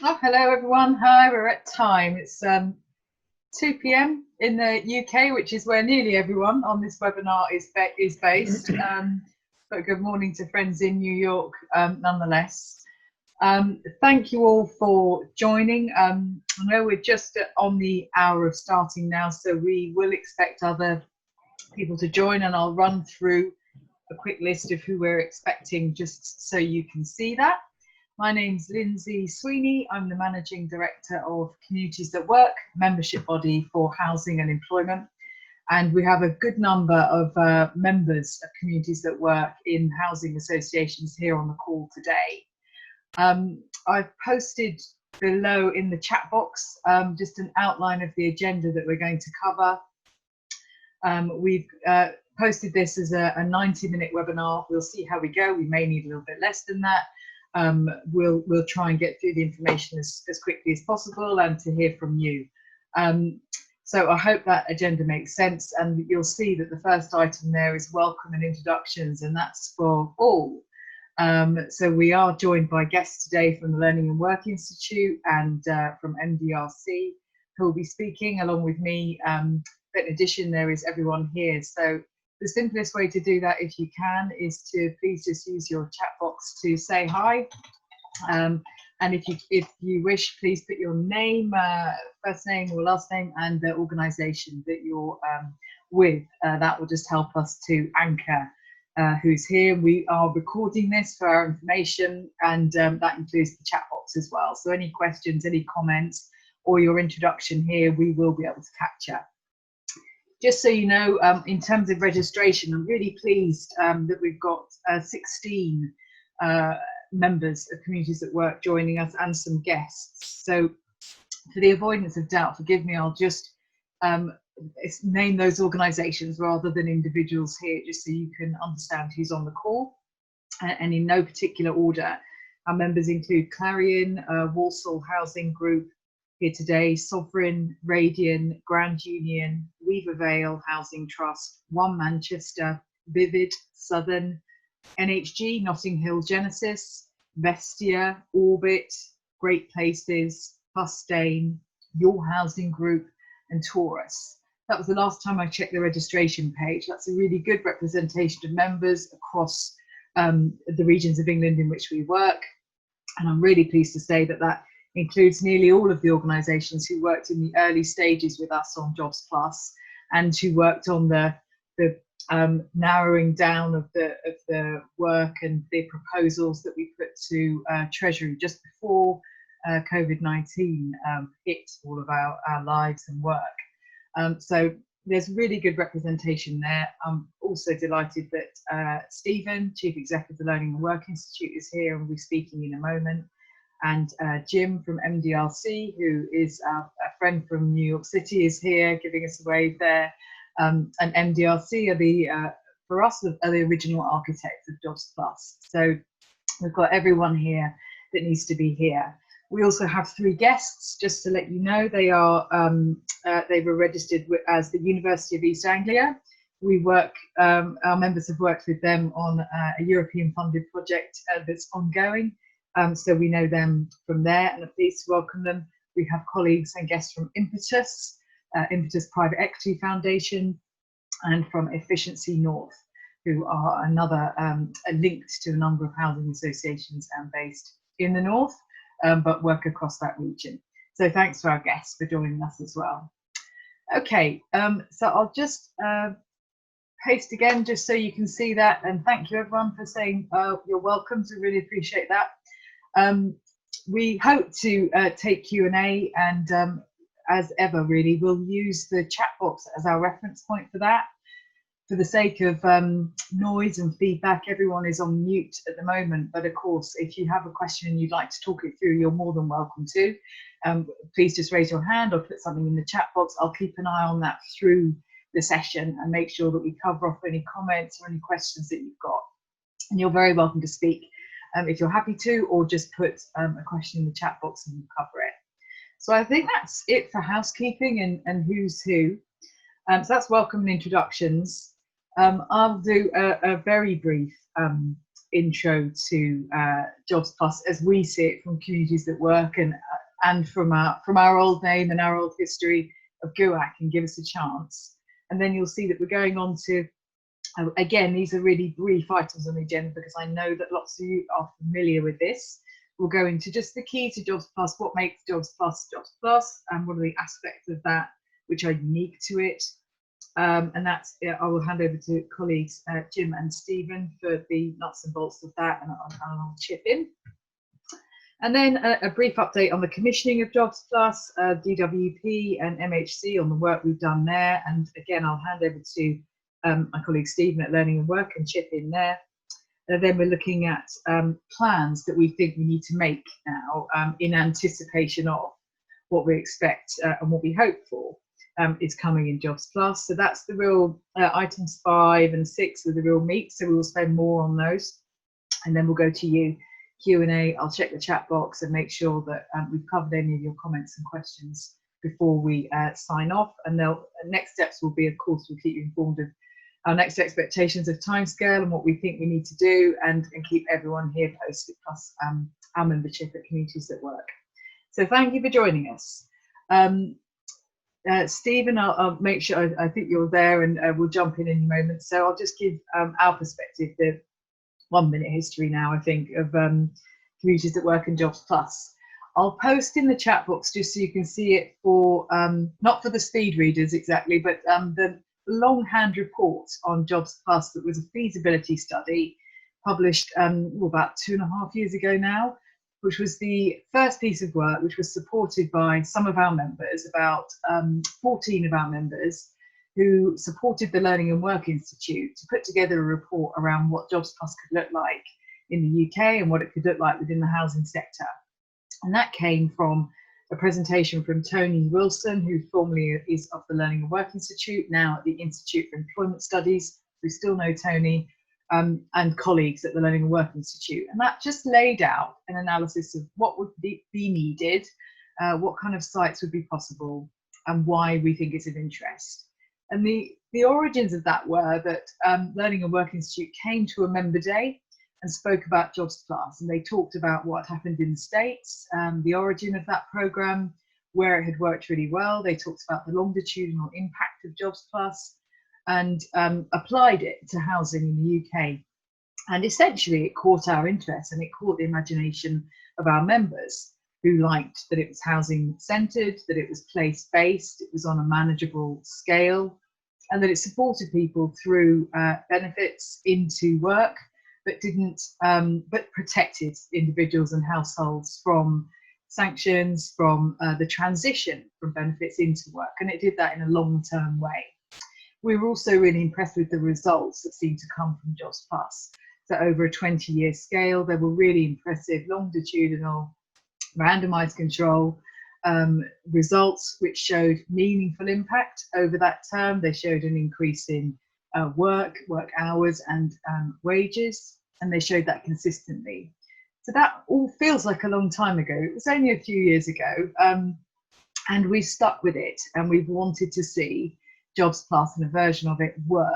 Oh, hello everyone. Hi, we're at time. It's 2 p.m. in the UK, which is where nearly everyone on this webinar is based. But good morning to friends in New York, nonetheless. Thank you all for joining. I know we're just on the hour of starting now, so we will expect other people to join, and I'll run through a quick list of who we're expecting just so you can see that. My name's Lynsey Sweeney. I'm the Managing Director of Communities That Work, membership body for housing and employment. And we have a good number of members of Communities That Work in housing associations here on the call today. I've posted below in the chat box just an outline of the agenda that we're going to cover. We've posted this as a 90-minute webinar. We'll see how we go. We may need a little bit less than that. We'll try and get through the information as quickly as possible and to hear from you. So I hope that agenda makes sense, and you'll see that the first item there is welcome and introductions, and that's for all. So we are joined by guests today from the Learning and Work Institute and from MDRC, who will be speaking along with me. But in addition, there is everyone here. So the simplest way to do that, if you can, is to please just use your chat box to say hi. And if you wish, please put your name, first name or last name, and the organisation that you're with. That will just help us to anchor who's here. We are recording this for our information, and that includes the chat box as well. So any questions, any comments, or your introduction here, we will be able to capture. Just so you know, in terms of registration, I'm really pleased that we've got 16 members of Communities at Work joining us and some guests. So for the avoidance of doubt, forgive me, I'll just name those organisations rather than individuals here, just so you can understand who's on the call. And in no particular order, our members include Clarion, Walsall Housing Group, here today, Sovereign, Radian, Grand Union, Weaver Vale Housing Trust, One Manchester, Vivid, Southern, NHG, Notting Hill Genesis, Vestia, Orbit, Great Places, Hustain, Your Housing Group, and Taurus. That was the last time I checked the registration page. That's a really good representation of members across the regions of England in which we work. And I'm really pleased to say that that includes nearly all of the organisations who worked in the early stages with us on Jobs Plus, and who worked on the narrowing down of the work and the proposals that we put to Treasury just before COVID-19 hit all of our lives and work. So there's really good representation there. I'm also delighted that Stephen, Chief Executive of the Learning and Work Institute, is here and will be speaking in a moment. And Jim from MDRC, who is a friend from New York City, is here giving us a wave there. And MDRC are the, for us, are the original architects of Jobs Plus. So we've got everyone here that needs to be here. We also have 3 guests, just to let you know. They are they were registered as the University of East Anglia. We work, our members have worked with them on a European funded project that's ongoing. So we know them from there, and I'm pleased to welcome them. We have colleagues and guests from Impetus, Impetus Private Equity Foundation, and from Efficiency North, who are another linked to a number of housing associations and based in the north, but work across that region. So thanks to our guests for joining us as well. Okay, so I'll just paste again just so you can see that, and thank you everyone for saying you're welcome. So really appreciate that. We hope to take Q&A, and as ever, really, we'll use the chat box as our reference point for that. For the sake of noise and feedback, everyone is on mute at the moment, but of course, if you have a question and you'd like to talk it through, you're more than welcome to. Please just raise your hand or put something in the chat box. I'll keep an eye on that through the session and make sure that we cover off any comments or any questions that you've got. And you're very welcome to speak if you're happy to, or just put a question in the chat box and we'll cover it. So I think that's it for housekeeping and who's who. So that's welcome and introductions. I'll do a very brief intro to Jobs Plus as we see it from Communities that Work and from our old name and our old history of GUAC, and give us a chance. And then you'll see that we're going on to, again, these are really brief items on the agenda because I know that lots of you are familiar with this. We'll go into just the key to Jobs Plus, what makes Jobs Plus, and what are the aspects of that which are unique to it. And that's, I will hand over to colleagues Jim and Stephen for the nuts and bolts of that, and I'll chip in. And then a brief update on the commissioning of Jobs Plus, DWP and MHC on the work we've done there. And again, I'll hand over to my colleague Stephen at Learning and Work and chip in there. And then we're looking at plans that we think we need to make now in anticipation of what we expect and what we hope for is coming in Jobs Plus. So that's the real items 5 and 6 are the real meat. So we will spend more on those. And then we'll go to you, Q&A. I'll check the chat box and make sure that we've covered any of your comments and questions before we sign off. And next steps will be, of course, we'll keep you informed of our next expectations of timescale and what we think we need to do, and keep everyone here posted, plus our membership at Communities at Work. So thank you for joining us. Stephen, I'll make sure, I think you're there, and we'll jump in a moment. So I'll just give our perspective, the 1 minute history now, I think, of Communities at Work and Jobs Plus. I'll post in the chat box just so you can see it for, not for the speed readers exactly, but the longhand report on Jobs Plus that was a feasibility study published about 2.5 years ago now, which was the first piece of work which was supported by some of our members, about 14 of our members, who supported the Learning and Work Institute to put together a report around what Jobs Plus could look like in the UK and what it could look like within the housing sector. And that came from a presentation from Tony Wilson, who formerly is of the Learning and Work Institute, now at the Institute for Employment Studies. We still know Tony, and colleagues at the Learning and Work Institute. And that just laid out an analysis of what would be needed, what kind of sites would be possible, and why we think it's of interest. And the origins of that were that Learning and Work Institute came to a member day and spoke about Jobs Plus, and they talked about what happened in the States, the origin of that program, where it had worked really well. They talked about the longitudinal impact of Jobs Plus, and applied it to housing in the UK. And essentially it caught our interest, and it caught the imagination of our members, who liked that it was housing centred, that it was place-based, it was on a manageable scale, and that it supported people through benefits into work, but protected individuals and households from sanctions, from the transition from benefits into work, and it did that in a long-term way. We were also really impressed with the results that seemed to come from Jobs Plus. So over a 20-year scale, there were really impressive longitudinal randomised control results which showed meaningful impact over that term. They showed an increase in work hours and wages, and they showed that consistently. So that all feels like a long time ago. It was only a few years ago, and we've stuck with it, and we've wanted to see Jobs Plus and a version of it work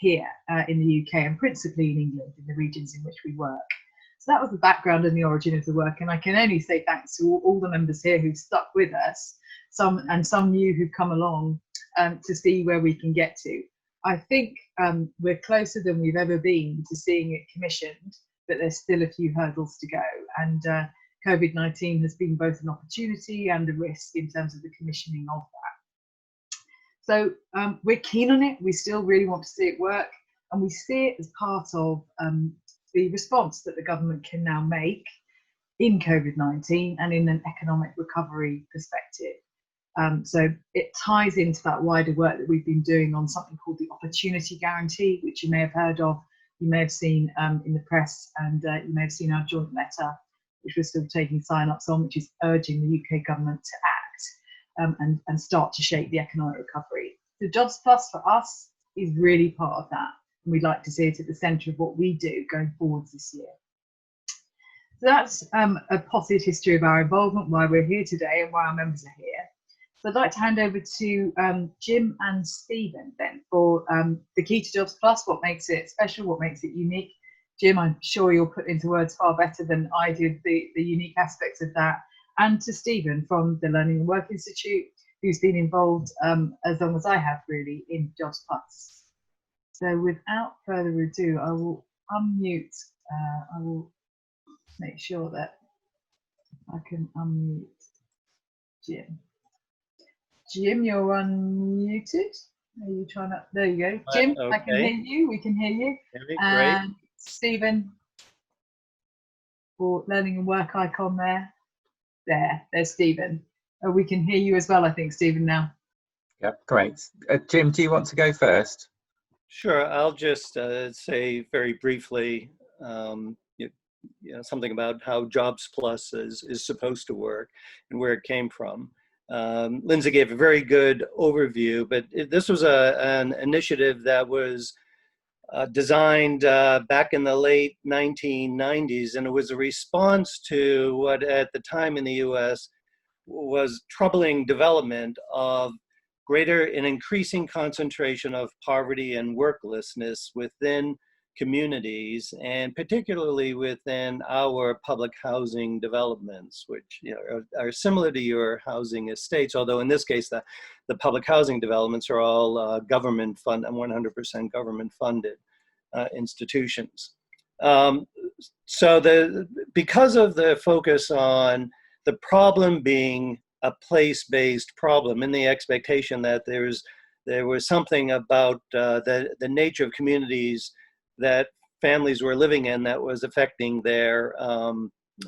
here in the UK, and principally in England, in the regions in which we work. So that was the background and the origin of the work, and I can only say thanks to all the members here who've stuck with us, some new who've come along to see where we can get to. I think we're closer than we've ever been to seeing it commissioned, but there's still a few hurdles to go, and COVID-19 has been both an opportunity and a risk in terms of the commissioning of that. So we're keen on it. We still really want to see it work, and we see it as part of the response that the government can now make in COVID-19 and in an economic recovery perspective. So it ties into that wider work that we've been doing on something called the Opportunity Guarantee, which you may have heard of, you may have seen in the press, and you may have seen our joint letter, which we're still taking sign-ups on, which is urging the UK government to act and start to shape the economic recovery. The Jobs Plus for us is really part of that, and we'd like to see it at the centre of what we do going forwards this year. So that's a potted history of our involvement, why we're here today and why our members are here. So I'd like to hand over to Jim and Stephen then for the key to Jobs Plus, what makes it special, what makes it unique. Jim, I'm sure you'll put into words far better than I did the unique aspects of that. And to Stephen from the Learning and Work Institute, who's been involved as long as I have really in Jobs Plus. So without further ado, I will unmute. I will make sure that I can unmute Jim. Jim, you're unmuted. Are you trying to? There you go. Jim, Okay. I can hear you. We can hear you. Great. And Stephen, for Learning and Work icon there. There's Stephen. We can hear you as well, I think, Stephen, now. Yep, great. Jim, do you want to go first? Sure. I'll just say very briefly something about how Jobs Plus is supposed to work and where it came from. Lynsey gave a very good overview, but this was an initiative that was designed back in the late 1990s, and it was a response to what at the time in the US was troubling development of greater and increasing concentration of poverty and worklessness within communities, and particularly within our public housing developments, which are similar to your housing estates, although in this case the public housing developments are all government funded, 100% government funded institutions. So because of the focus on the problem being a place-based problem, and the expectation that there was something about the nature of communities that families were living in that was affecting their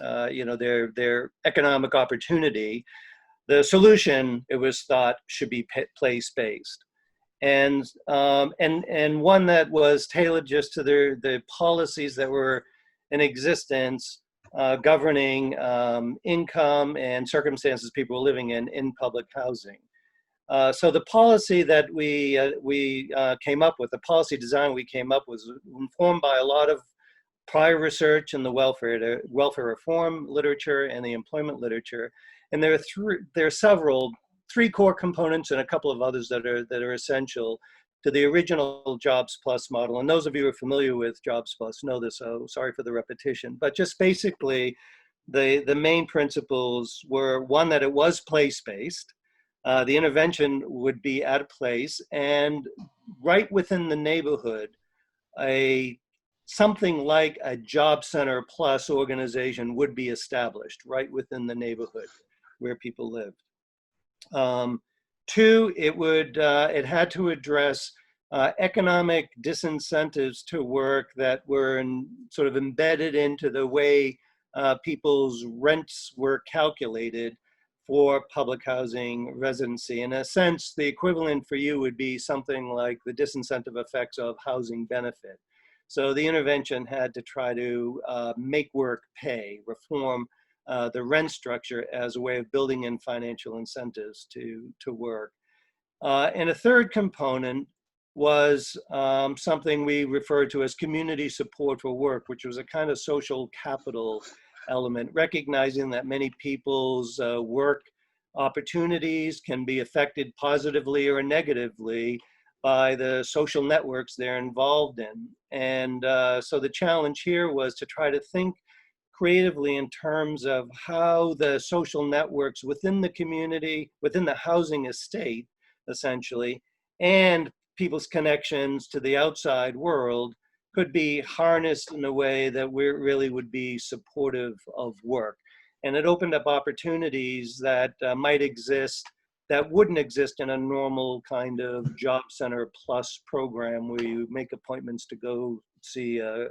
their economic opportunity, the solution, it was thought, should be place-based, and one that was tailored just to the policies that were in existence governing income and circumstances people were living in public housing. So the policy that we came up with, the policy design we came up with, was informed by a lot of prior research in the welfare reform literature and the employment literature, and there are three core components and a couple of others that are essential to the original Jobs Plus model. And those of you who are familiar with Jobs Plus know this, so sorry for the repetition. But just basically, the main principles were, one, that it was place-based. The intervention would be at a place, and right within the neighborhood, something like a Job Center Plus organization would be established right within the neighborhood where people lived. Two, it had to address economic disincentives to work that were sort of embedded into the way people's rents were calculated for public housing residency. In a sense, the equivalent for you would be something like the disincentive effects of housing benefit. So the intervention had to try to make work pay, reform the rent structure as a way of building in financial incentives to work. And a third component was something we referred to as community support for work, which was a kind of social capital element, recognizing that many people's work opportunities can be affected positively or negatively by the social networks they're involved in. And so the challenge here was to try to think creatively in terms of how the social networks within the community, within the housing estate, essentially, and people's connections to the outside world could be harnessed in a way that really would be supportive of work. And it opened up opportunities that might exist that wouldn't exist in a normal kind of Job Center Plus program where you make appointments to go see a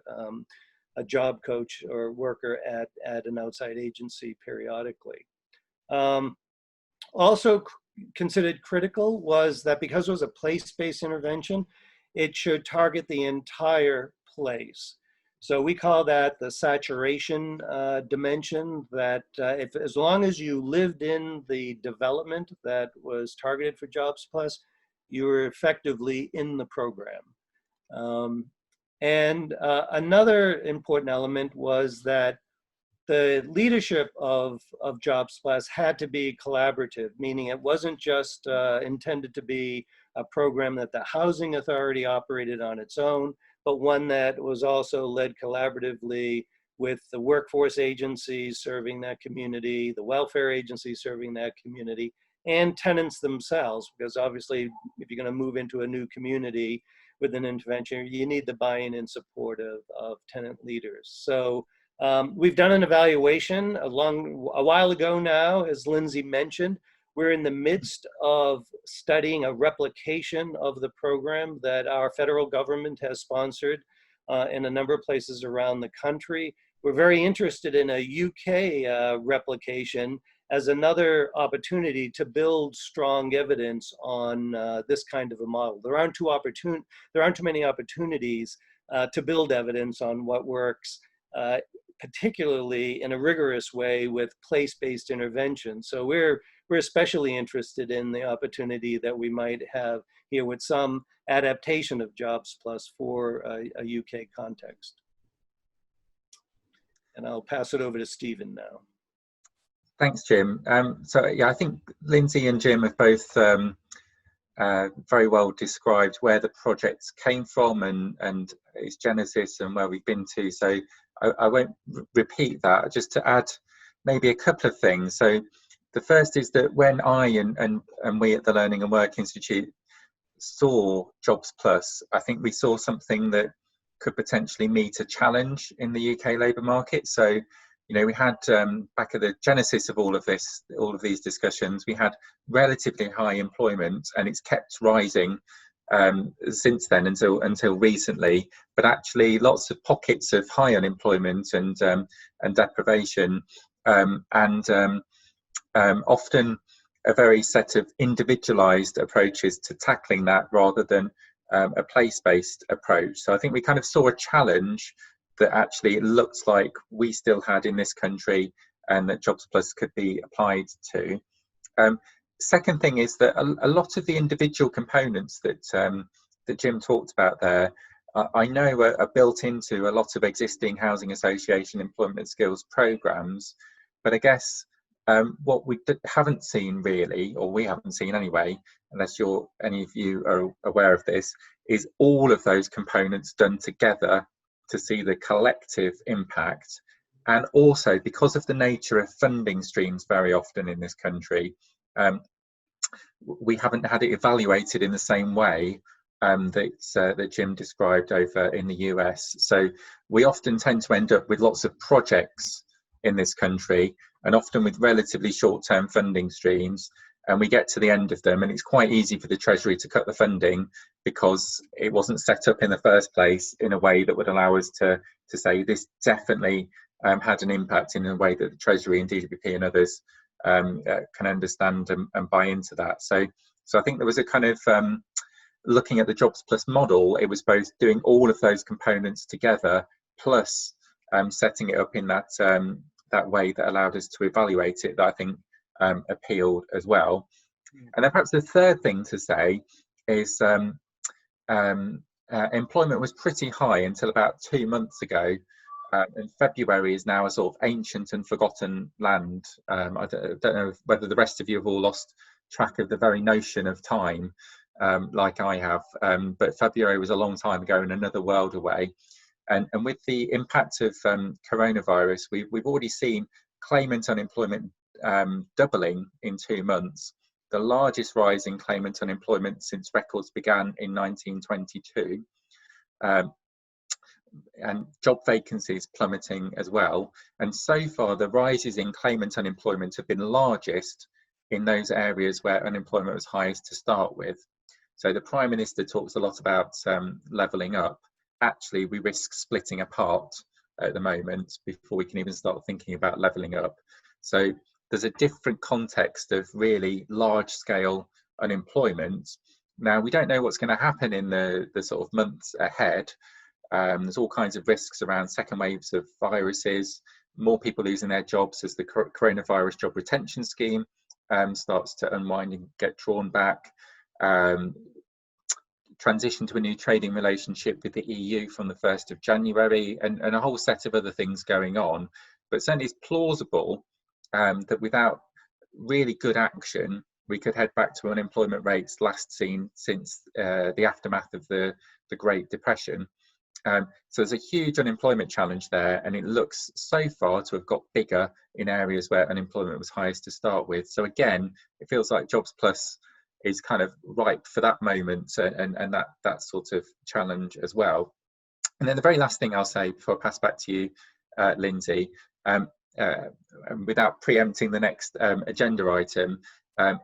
job coach or worker at an outside agency periodically. Also considered critical was that because it was a place-based intervention, it should target the entire place. So we call that the saturation dimension, that as long as you lived in the development that was targeted for Jobs Plus, you were effectively in the program. And another important element was that the leadership of Jobs Plus had to be collaborative, meaning it wasn't just intended to be a program that the housing authority operated on its own, but one that was also led collaboratively with the workforce agencies serving that community, the welfare agencies serving that community, and tenants themselves, because obviously if you're going to move into a new community with an intervention, you need the buy-in and support of tenant leaders. So we've done an evaluation a while ago now, as Lynsey mentioned. We're in the midst of studying a replication of the program that our federal government has sponsored in a number of places around the country. We're very interested in a UK replication as another opportunity to build strong evidence on this kind of a model. There aren't too many opportunities to build evidence on what works, particularly in a rigorous way with place-based intervention. So we're especially interested in the opportunity that we might have here with some adaptation of Jobs Plus for a UK context. And I'll pass it over to Stephen now. Thanks, Jim. So yeah, I think Lynsey and Jim have both very well described where the projects came from and its genesis and where we've been to. So I won't repeat that, just to add maybe a couple of things. So the first is that when I and we at the Learning and Work Institute saw Jobs Plus, I think we saw something that could potentially meet a challenge in the UK labour market. So, you know, we had back at the genesis of all of these discussions, we had relatively high employment, and it's kept rising since then until recently. But actually, lots of pockets of high unemployment and deprivation, often a very set of individualised approaches to tackling that rather than a place-based approach. So I think we kind of saw a challenge that actually it looks like we still had in this country, and that Jobs Plus could be applied to. Second thing is that a lot of the individual components that Jim talked about there, I know are built into a lot of existing housing association employment skills programs, but I guess what we haven't seen really, or we haven't seen anyway, unless any of you are aware of this, is all of those components done together to see the collective impact. And also, because of the nature of funding streams very often in this country, we haven't had it evaluated in the same way that Jim described over in the US. So we often tend to end up with lots of projects in this country, and often with relatively short-term funding streams, and we get to the end of them and it's quite easy for the Treasury to cut the funding because it wasn't set up in the first place in a way that would allow us to say this definitely had an impact in a way that the Treasury and DWP and others can understand and buy into that. So I think there was a kind of looking at the Jobs Plus model, it was both doing all of those components together plus setting it up in that way that allowed us to evaluate it, that I think appealed as well. And then perhaps the third thing to say is employment was pretty high until about 2 months ago, and February is now a sort of ancient and forgotten land. I don't know whether the rest of you have all lost track of the very notion of time, like I have, but February was a long time ago and another world away. And with the impact of coronavirus, we've already seen claimant unemployment doubling in 2 months, the largest rise in claimant unemployment since records began in 1922. And job vacancies plummeting as well. And so far, the rises in claimant unemployment have been largest in those areas where unemployment was highest to start with. So the Prime Minister talks a lot about levelling up. Actually, we risk splitting apart at the moment before we can even start thinking about levelling up. So there's a different context of really large-scale unemployment. Now, we don't know what's going to happen in the sort of months ahead. There's all kinds of risks around second waves of viruses, more people losing their jobs as the coronavirus job retention scheme starts to unwind and get drawn back, transition to a new trading relationship with the EU from the 1st of January, and a whole set of other things going on. But certainly it's plausible that without really good action, we could head back to unemployment rates last seen since the aftermath of the Great Depression. So there's a huge unemployment challenge there, and it looks so far to have got bigger in areas where unemployment was highest to start with. So again, it feels like Jobs Plus is kind of ripe for that moment and that sort of challenge as well. And then the very last thing I'll say before I pass back to you, Lynsey, without preempting the next agenda item,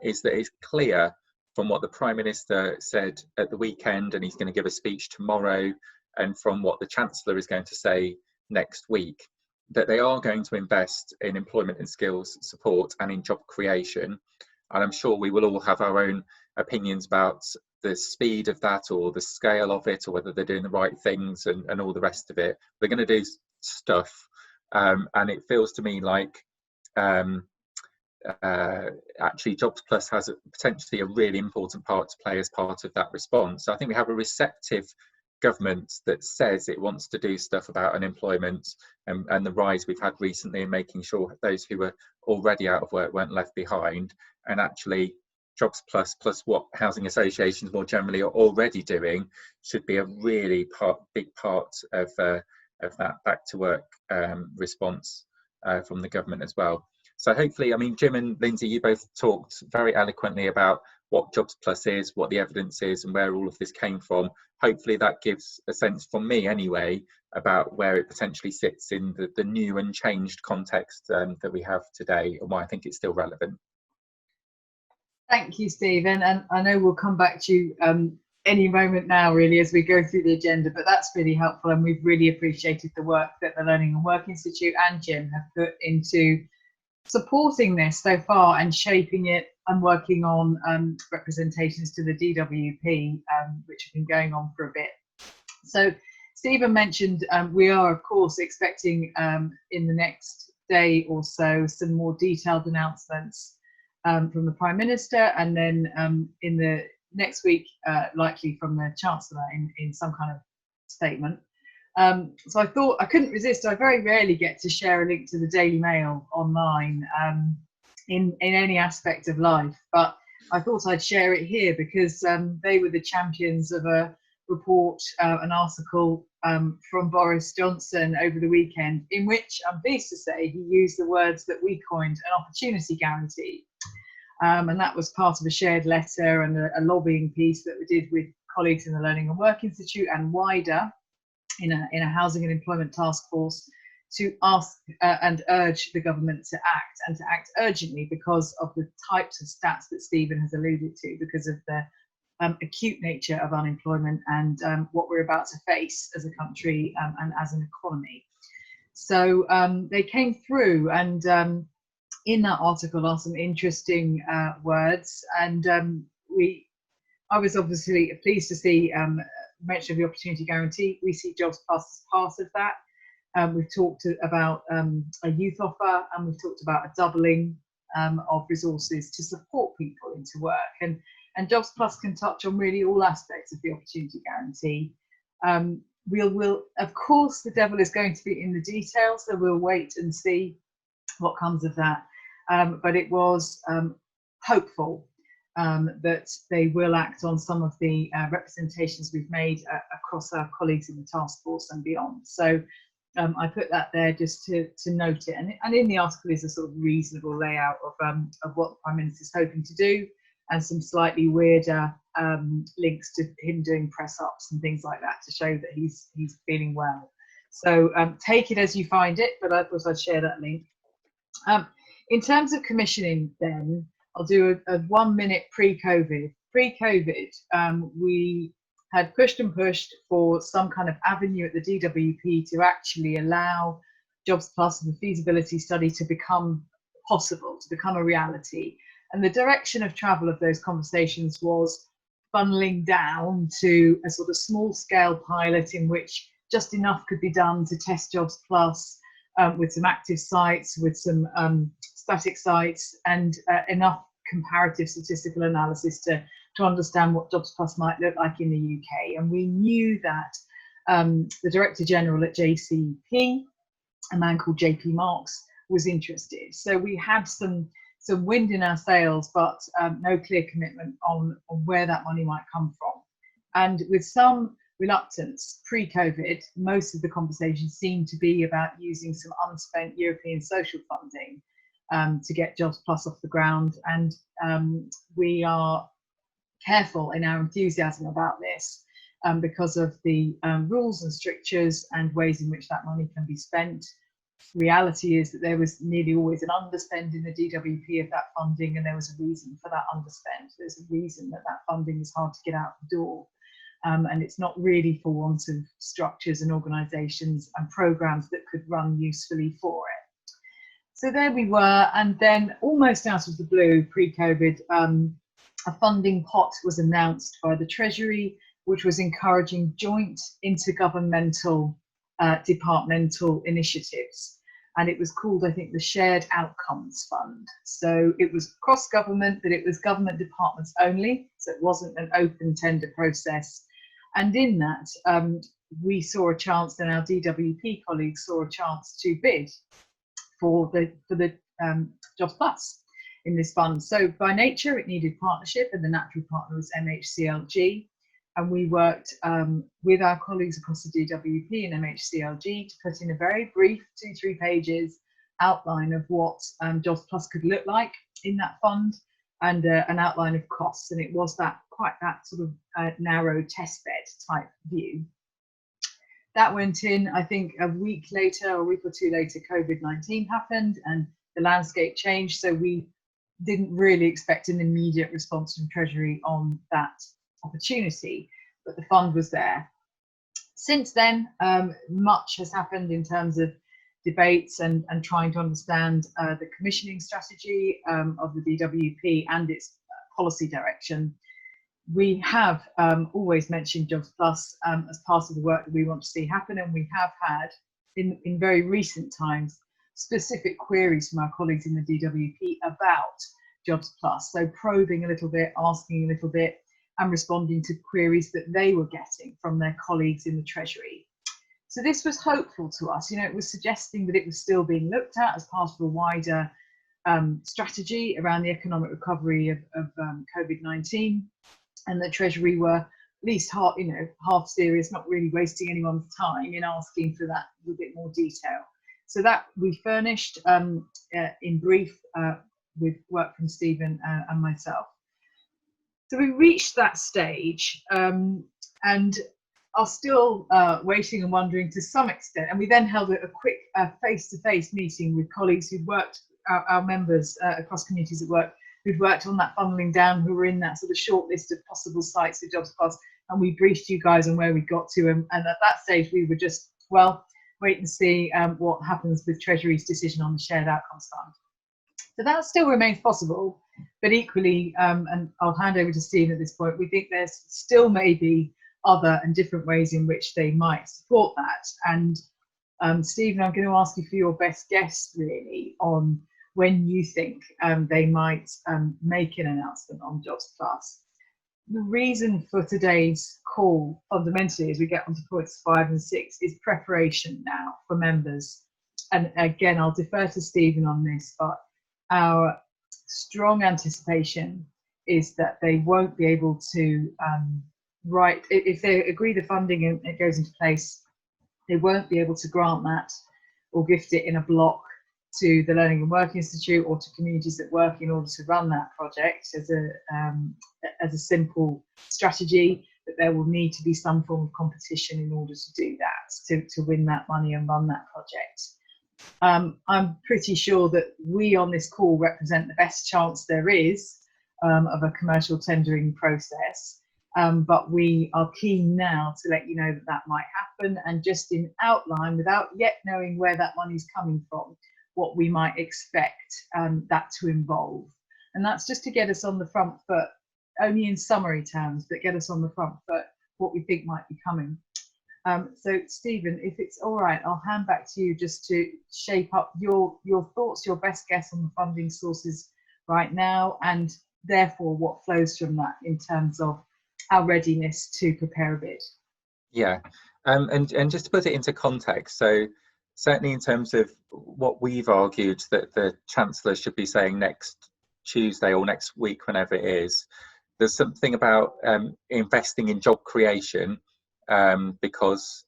is that it's clear from what the Prime Minister said at the weekend, and he's going to give a speech tomorrow, and from what the Chancellor is going to say next week, that they are going to invest in employment and skills support and in job creation. And I'm sure we will all have our own opinions about the speed of that or the scale of it, or whether they're doing the right things and all the rest of it. They're going to do stuff, and it feels to me like actually Jobs Plus has potentially a really important part to play as part of that response. So I think we have a receptive government that says it wants to do stuff about unemployment and the rise we've had recently, in making sure those who were already out of work weren't left behind. And actually Jobs Plus what housing associations more generally are already doing should be a really big part of that back to work response from the government as well. So hopefully, I mean, Jim and Lynsey, you both talked very eloquently about what Jobs Plus is, what the evidence is, and where all of this came from. Hopefully that gives a sense, from me anyway, about where it potentially sits in the new and changed context that we have today, and why I think it's still relevant. Thank you, Stephen. And I know we'll come back to you any moment now, really, as we go through the agenda, but that's really helpful, and we've really appreciated the work that the Learning and Work Institute and Jim have put into supporting this so far and shaping it and working on representations to the DWP, which have been going on for a bit. So Stephen mentioned we are, of course, expecting in the next day or so some more detailed announcements from the Prime Minister, and then in the next week, likely from the Chancellor in some kind of statement. So I thought, I couldn't resist. I very rarely get to share a link to the Daily Mail online in any aspect of life, but I thought I'd share it here because they were the champions of a report, an article from Boris Johnson over the weekend, in which I'm pleased to say he used the words that we coined, an opportunity guarantee. And that was part of a shared letter and a lobbying piece that we did with colleagues in the Learning and Work Institute and wider in a housing and employment task force to ask and urge the government to act, and to act urgently because of the types of stats that Stephen has alluded to, because of the acute nature of unemployment and what we're about to face as a country and as an economy. So they came through, and in that article are some interesting words, and I was obviously pleased to see mention of the opportunity guarantee. We see Jobs Plus as part of that. We've talked about a youth offer, and we've talked about a doubling of resources to support people into work, and Jobs Plus can touch on really all aspects of the opportunity guarantee. We'll of course, the devil is going to be in the details, so we'll wait and see what comes of that. But it was hopeful that they will act on some of the representations we've made across our colleagues in the task force and beyond. So I put that there just to note it. And in the article is a sort of reasonable layout of what the Prime Minister is hoping to do, and some slightly weirder links to him doing press ups and things like that to show that he's feeling well. So take it as you find it, but I thought I'd share that link. In terms of commissioning, then I'll do a 1 minute pre-COVID. Pre-COVID, we had pushed and pushed for some kind of avenue at the DWP to actually allow Jobs Plus and the feasibility study to become possible, to become a reality. And the direction of travel of those conversations was funneling down to a sort of small scale pilot in which just enough could be done to test Jobs Plus with some active sites, with some static sites, and enough comparative statistical analysis to understand what Jobs Plus might look like in the UK. And we knew that the Director General at JCP, a man called JP Marks, was interested. So we had some wind in our sails, but no clear commitment on where that money might come from. And with some reluctance pre-COVID. Most of the conversation seemed to be about using some unspent European social funding to get Jobs Plus off the ground, and we are careful in our enthusiasm about this because of the rules and strictures and ways in which that money can be spent. Reality is that there was nearly always an underspend in the DWP of that funding, and there was a reason for that underspend. There's a reason that that funding is hard to get out the door, and it's not really for want of structures and organisations and programmes that could run usefully for it. So there we were, and then almost out of the blue, pre-COVID, a funding pot was announced by the Treasury, which was encouraging joint intergovernmental departmental initiatives. And it was called, I think, the Shared Outcomes Fund. So it was cross-government, but it was government departments only. So it wasn't an open tender process. And in that, we saw a chance, and our DWP colleagues saw a chance to bid for the Jobs Plus in this fund. So by nature, it needed partnership, and the natural partner was MHCLG. And we worked with our colleagues across the DWP and MHCLG to put in a very brief 2-3 pages outline of what Jobs Plus could look like in that fund, and an outline of costs. And it was quite that sort of narrow testbed type view. That went in, I think, a week or 2 later, COVID-19 happened and the landscape changed. So we didn't really expect an immediate response from Treasury on that opportunity, but the fund was there. Since then, much has happened in terms of debates and trying to understand the commissioning strategy of the DWP and its policy direction. We have always mentioned Jobs Plus as part of the work that we want to see happen, and we have had in very recent times specific queries from our colleagues in the DWP about Jobs Plus. So probing a little bit, asking a little bit, and responding to queries that they were getting from their colleagues in the Treasury. So this was hopeful to us. You know, it was suggesting that it was still being looked at as part of a wider strategy around the economic recovery of COVID-19, and the Treasury were at least half serious, not really wasting anyone's time in asking for that a bit more detail. So that we furnished in brief with work from Stephen and myself. So we reached that stage and are still waiting and wondering to some extent. And we then held a quick face-to-face meeting with colleagues who'd worked, our members across communities at work, who'd worked on that funneling down, who were in that sort of short list of possible sites for Jobs Plus. And we briefed you guys on where we got to. And at that stage, we were just, well, wait and see what happens with Treasury's decision on the Shared Outcomes Fund. So that still remains possible, but equally, and I'll hand over to Steve at this point, we think there's still maybe other and different ways in which they might support that. And Stephen, I'm going to ask you for your best guess really on when you think they might make an announcement on Jobs Plus. The reason for today's call, fundamentally, as we get onto points 5 and 6, is preparation now for members. And again, I'll defer to Stephen on this, but our strong anticipation is that they won't be able to write, if they agree the funding and it goes into place, they won't be able to grant that or gift it in a block to the Learning and Work Institute or to communities that work in order to run that project as a simple strategy, that there will need to be some form of competition in order to do that, to win that money and run that project. I'm pretty sure that we on this call represent the best chance there is of a commercial tendering process, but we are keen now to let you know that that might happen, and just in outline, without yet knowing where that money's coming from, what we might expect that to involve. And that's just to get us on the front foot, only in summary terms, but get us on the front foot, what we think might be coming. So Stephen, if it's all right, I'll hand back to you just to shape up your thoughts, your best guess on the funding sources right now, and therefore what flows from that in terms of our readiness to prepare a bid. Yeah, and just to put it into context, so certainly in terms of what we've argued that the Chancellor should be saying next Tuesday or next week, whenever it is, there's something about investing in job creation because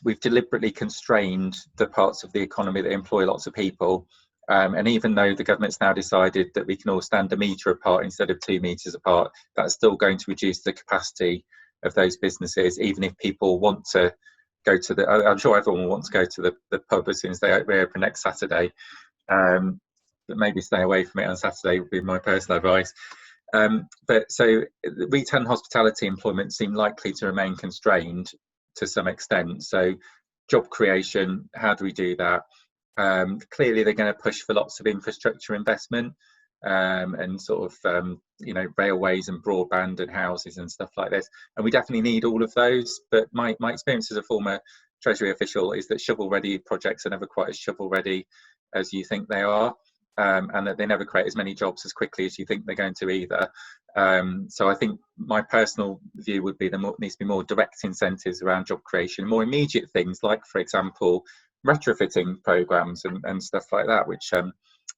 we've deliberately constrained the parts of the economy that employ lots of people. And even though the government's now decided that we can all stand a metre apart instead of 2 metres apart, that's still going to reduce the capacity of those businesses, even if people want to go to the, I'm sure everyone wants to go to the pub as soon as they reopen next Saturday, but maybe stay away from it on Saturday would be my personal advice. But so retail and hospitality employment seem likely to remain constrained to some extent. So job creation, how do we do that? Clearly they're going to push for lots of infrastructure investment, and sort of railways and broadband and houses and stuff like this, and we definitely need all of those. But my experience as a former Treasury official is that shovel ready projects are never quite as shovel ready as you think they are, and that they never create as many jobs as quickly as you think they're going to either. So I think my personal view would be there needs to be more direct incentives around job creation, more immediate things like, for example, retrofitting programs and stuff like that, which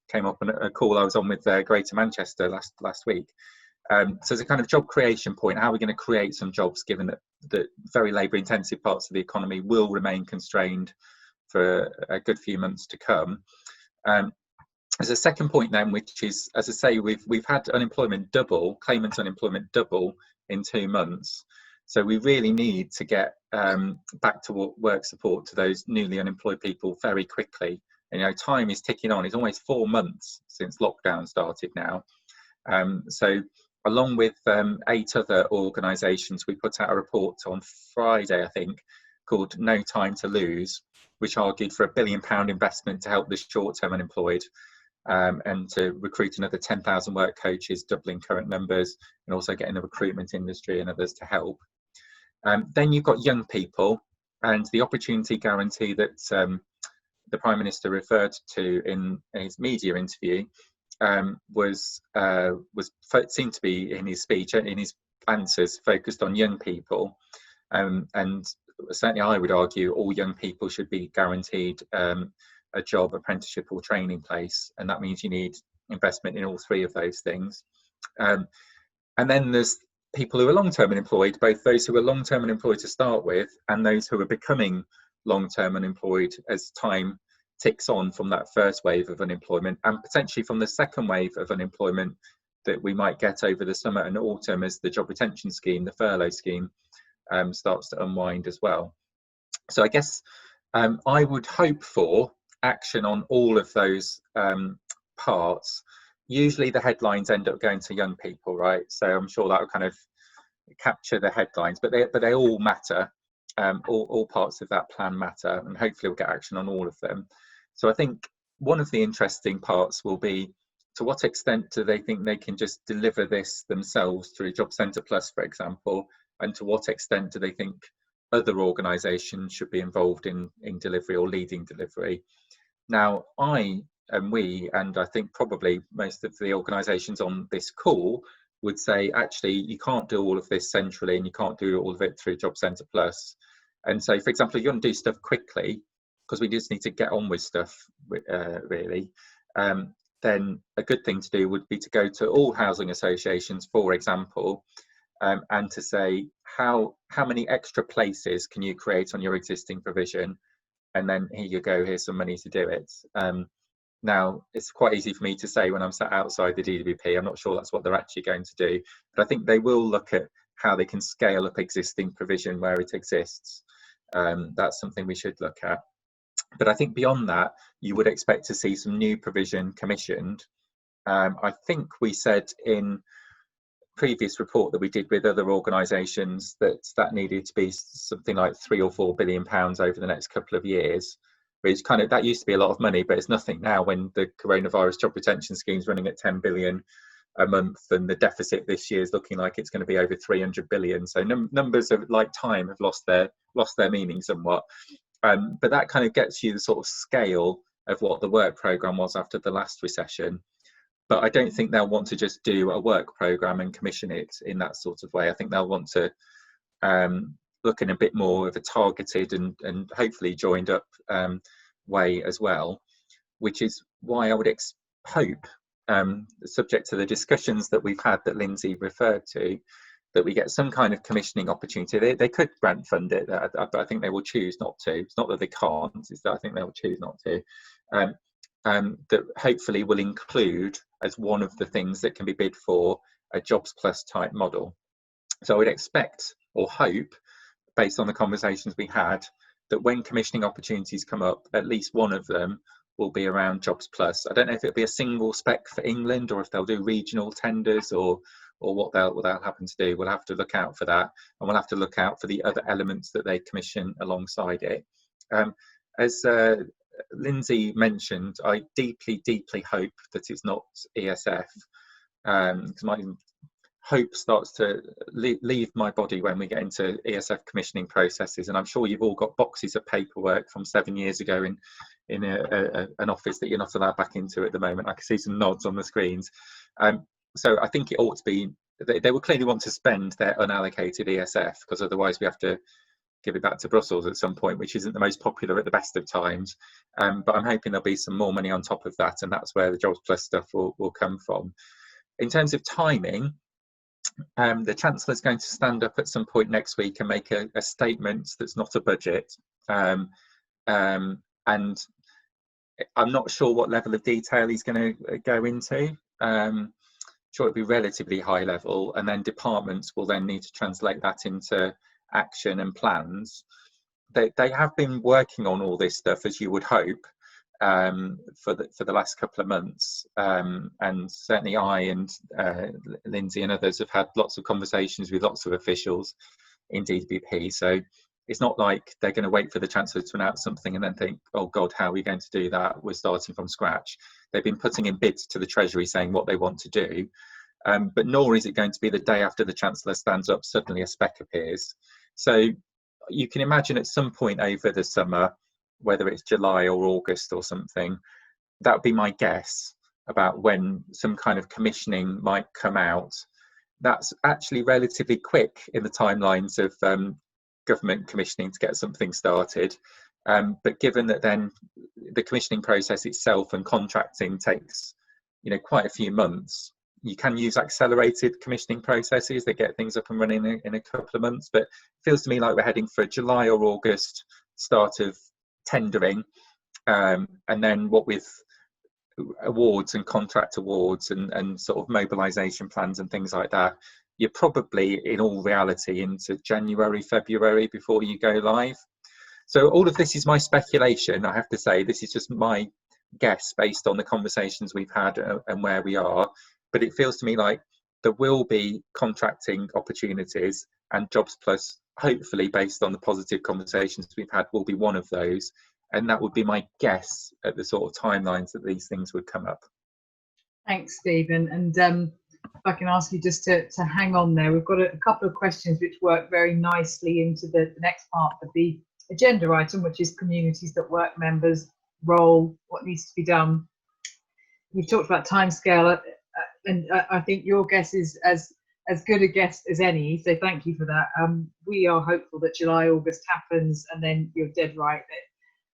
came up on a call I was on with Greater Manchester last week. So as a kind of job creation point, how are we going to create some jobs given that the very labour intensive parts of the economy will remain constrained for a good few months to come. As a second point then, which is, as I say, we've had unemployment double, claimant unemployment double in 2 months. So we really need to get back to work support to those newly unemployed people very quickly. And, time is ticking on. It's almost 4 months since lockdown started now. So along with 8 other organisations, we put out a report on Friday, I think, called No Time to Lose, which argued for £1 billion investment to help the short-term unemployed, and to recruit another 10,000 work coaches, doubling current numbers, and also getting the recruitment industry and others to help. Then you've got young people, and the opportunity guarantee that the Prime Minister referred to in his media interview seemed to be in his speech, in his answers, focused on young people, and certainly I would argue all young people should be guaranteed a job, apprenticeship or training place, and that means you need investment in all 3 of those things. And then there's people who are long-term unemployed, both those who are long-term unemployed to start with and those who are becoming long-term unemployed as time ticks on from that first wave of unemployment, and potentially from the second wave of unemployment that we might get over the summer and autumn as the job retention scheme, the furlough scheme, starts to unwind as well. So I guess I would hope for action on all of those parts. Usually the headlines end up going to young people, right? So I'm sure that will kind of capture the headlines, but they all matter. All parts of that plan matter, and hopefully we'll get action on all of them. So I think one of the interesting parts will be, to what extent do they think they can just deliver this themselves through Job Centre Plus, for example, and to what extent do they think other organisations should be involved in delivery or leading delivery? Now, we, and I think probably most of the organisations on this call would say, actually, you can't do all of this centrally and you can't do all of it through Job Centre Plus. And so, for example, if you want to do stuff quickly, because we just need to get on with stuff, really, then a good thing to do would be to go to all housing associations, for example, and to say, how many extra places can you create on your existing provision? And then here you go, here's some money to do it. Now, it's quite easy for me to say when I'm sat outside the DWP, I'm not sure that's what they're actually going to do, but I think they will look at how they can scale up existing provision where it exists. That's something we should look at. But I think beyond that, you would expect to see some new provision commissioned. I think we said in previous report that we did with other organisations that needed to be something like £3 or £4 billion over the next couple of years, which kind of, that used to be a lot of money, but it's nothing now when the coronavirus job retention scheme is running at 10 billion a month, and the deficit this year is looking like it's going to be over 300 billion. So numbers of like time have lost their meaning somewhat, but that kind of gets you the sort of scale of what the work programme was after the last recession. But I don't think they'll want to just do a work programme and commission it in that sort of way. I think they'll want to look in a bit more of a targeted and hopefully joined up way as well, which is why I would hope, subject to the discussions that we've had that Lynsey referred to, that we get some kind of commissioning opportunity. They could grant fund it, but I think they will choose not to. It's not that they can't, it's that I think they will choose not to. That hopefully will include as one of the things that can be bid for a jobs plus type model. So I would expect or hope, based on the conversations we had, that when commissioning opportunities come up, at least one of them will be around jobs plus. I don't know if it'll be a single spec for England or if they'll do regional tenders or what they'll happen to do. We'll have to look out for that, and we'll have to look out for the other elements that they commission alongside it. As Lynsey mentioned, I deeply hope that it's not ESF, because my hope starts to leave my body when we get into ESF commissioning processes. And I'm sure you've all got boxes of paperwork from 7 years ago in an office that you're not allowed back into at the moment. I can see some nods on the screens. So I think it ought to be, they will clearly want to spend their unallocated ESF, because otherwise we have to give it back to Brussels at some point, which isn't the most popular at the best of times. But I'm hoping there'll be some more money on top of that, and that's where the Jobs Plus stuff will come from. In terms of timing, the Chancellor is going to stand up at some point next week and make a statement that's not a budget. And I'm not sure what level of detail he's going to go into. Sure, it'll be relatively high level, and then departments will then need to translate that into action and plans. They have been working on all this stuff, as you would hope, for the last couple of months, and certainly I and Lynsey and others have had lots of conversations with lots of officials in DWP. So it's not like they're going to wait for the Chancellor to announce something and then think, oh God, how are we going to do that? We're starting from scratch. They've been putting in bids to the Treasury saying what they want to do, but nor is it going to be the day after the Chancellor stands up, suddenly a spec appears. So you can imagine at some point over the summer, whether it's July or August or something, that would be my guess about when some kind of commissioning might come out. That's actually relatively quick in the timelines of government commissioning to get something started. But given that then the commissioning process itself and contracting takes, quite a few months, you can use accelerated commissioning processes that get things up and running in a couple of months. But it feels to me like we're heading for July or August start of tendering, and then what with awards and contract awards and sort of mobilisation plans and things like that, you're probably in all reality into January, February before you go live. So all of this is my speculation. I have to say, this is just my guess based on the conversations we've had and where we are. But it feels to me like there will be contracting opportunities, and Jobs Plus, hopefully based on the positive conversations we've had, will be one of those. And that would be my guess at the sort of timelines that these things would come up. Thanks, Stephen. And if I can ask you just to hang on there, we've got a couple of questions which work very nicely into the next part of the agenda item, which is communities that work members' role, what needs to be done. You've talked about timescale, and I think your guess is as good a guess as any, so thank you for that. We are hopeful that July, August happens, and then you're dead right that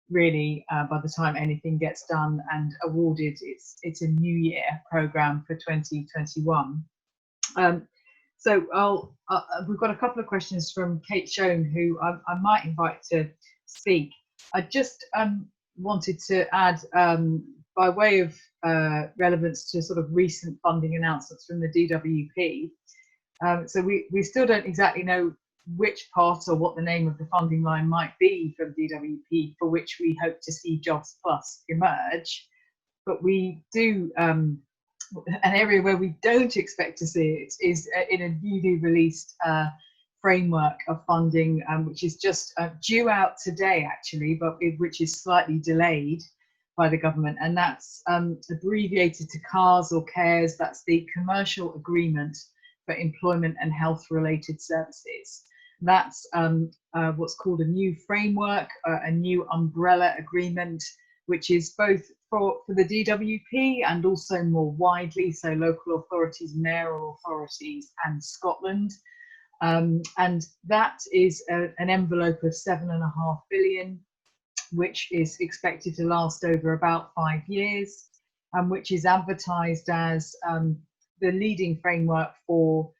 really by the time anything gets done and awarded, it's a new year programme for 2021. So we've got a couple of questions from Kate Schoen, who I might invite to speak. I just wanted to add, by way of relevance to sort of recent funding announcements from the DWP. So we still don't exactly know which part or what the name of the funding line might be from DWP for which we hope to see Jobs Plus emerge. But we do, an area where we don't expect to see it is in a newly released framework of funding, which is just due out today actually, but which is slightly delayed by the government, and that's abbreviated to CARS or CARES. That's the Commercial Agreement for Employment and Health Related Services. That's what's called a new framework, a new umbrella agreement, which is both for the DWP and also more widely, so local authorities, mayoral authorities and Scotland. And that is an envelope of £7.5 billion, which is expected to last over about 5 years, and which is advertised as the leading framework for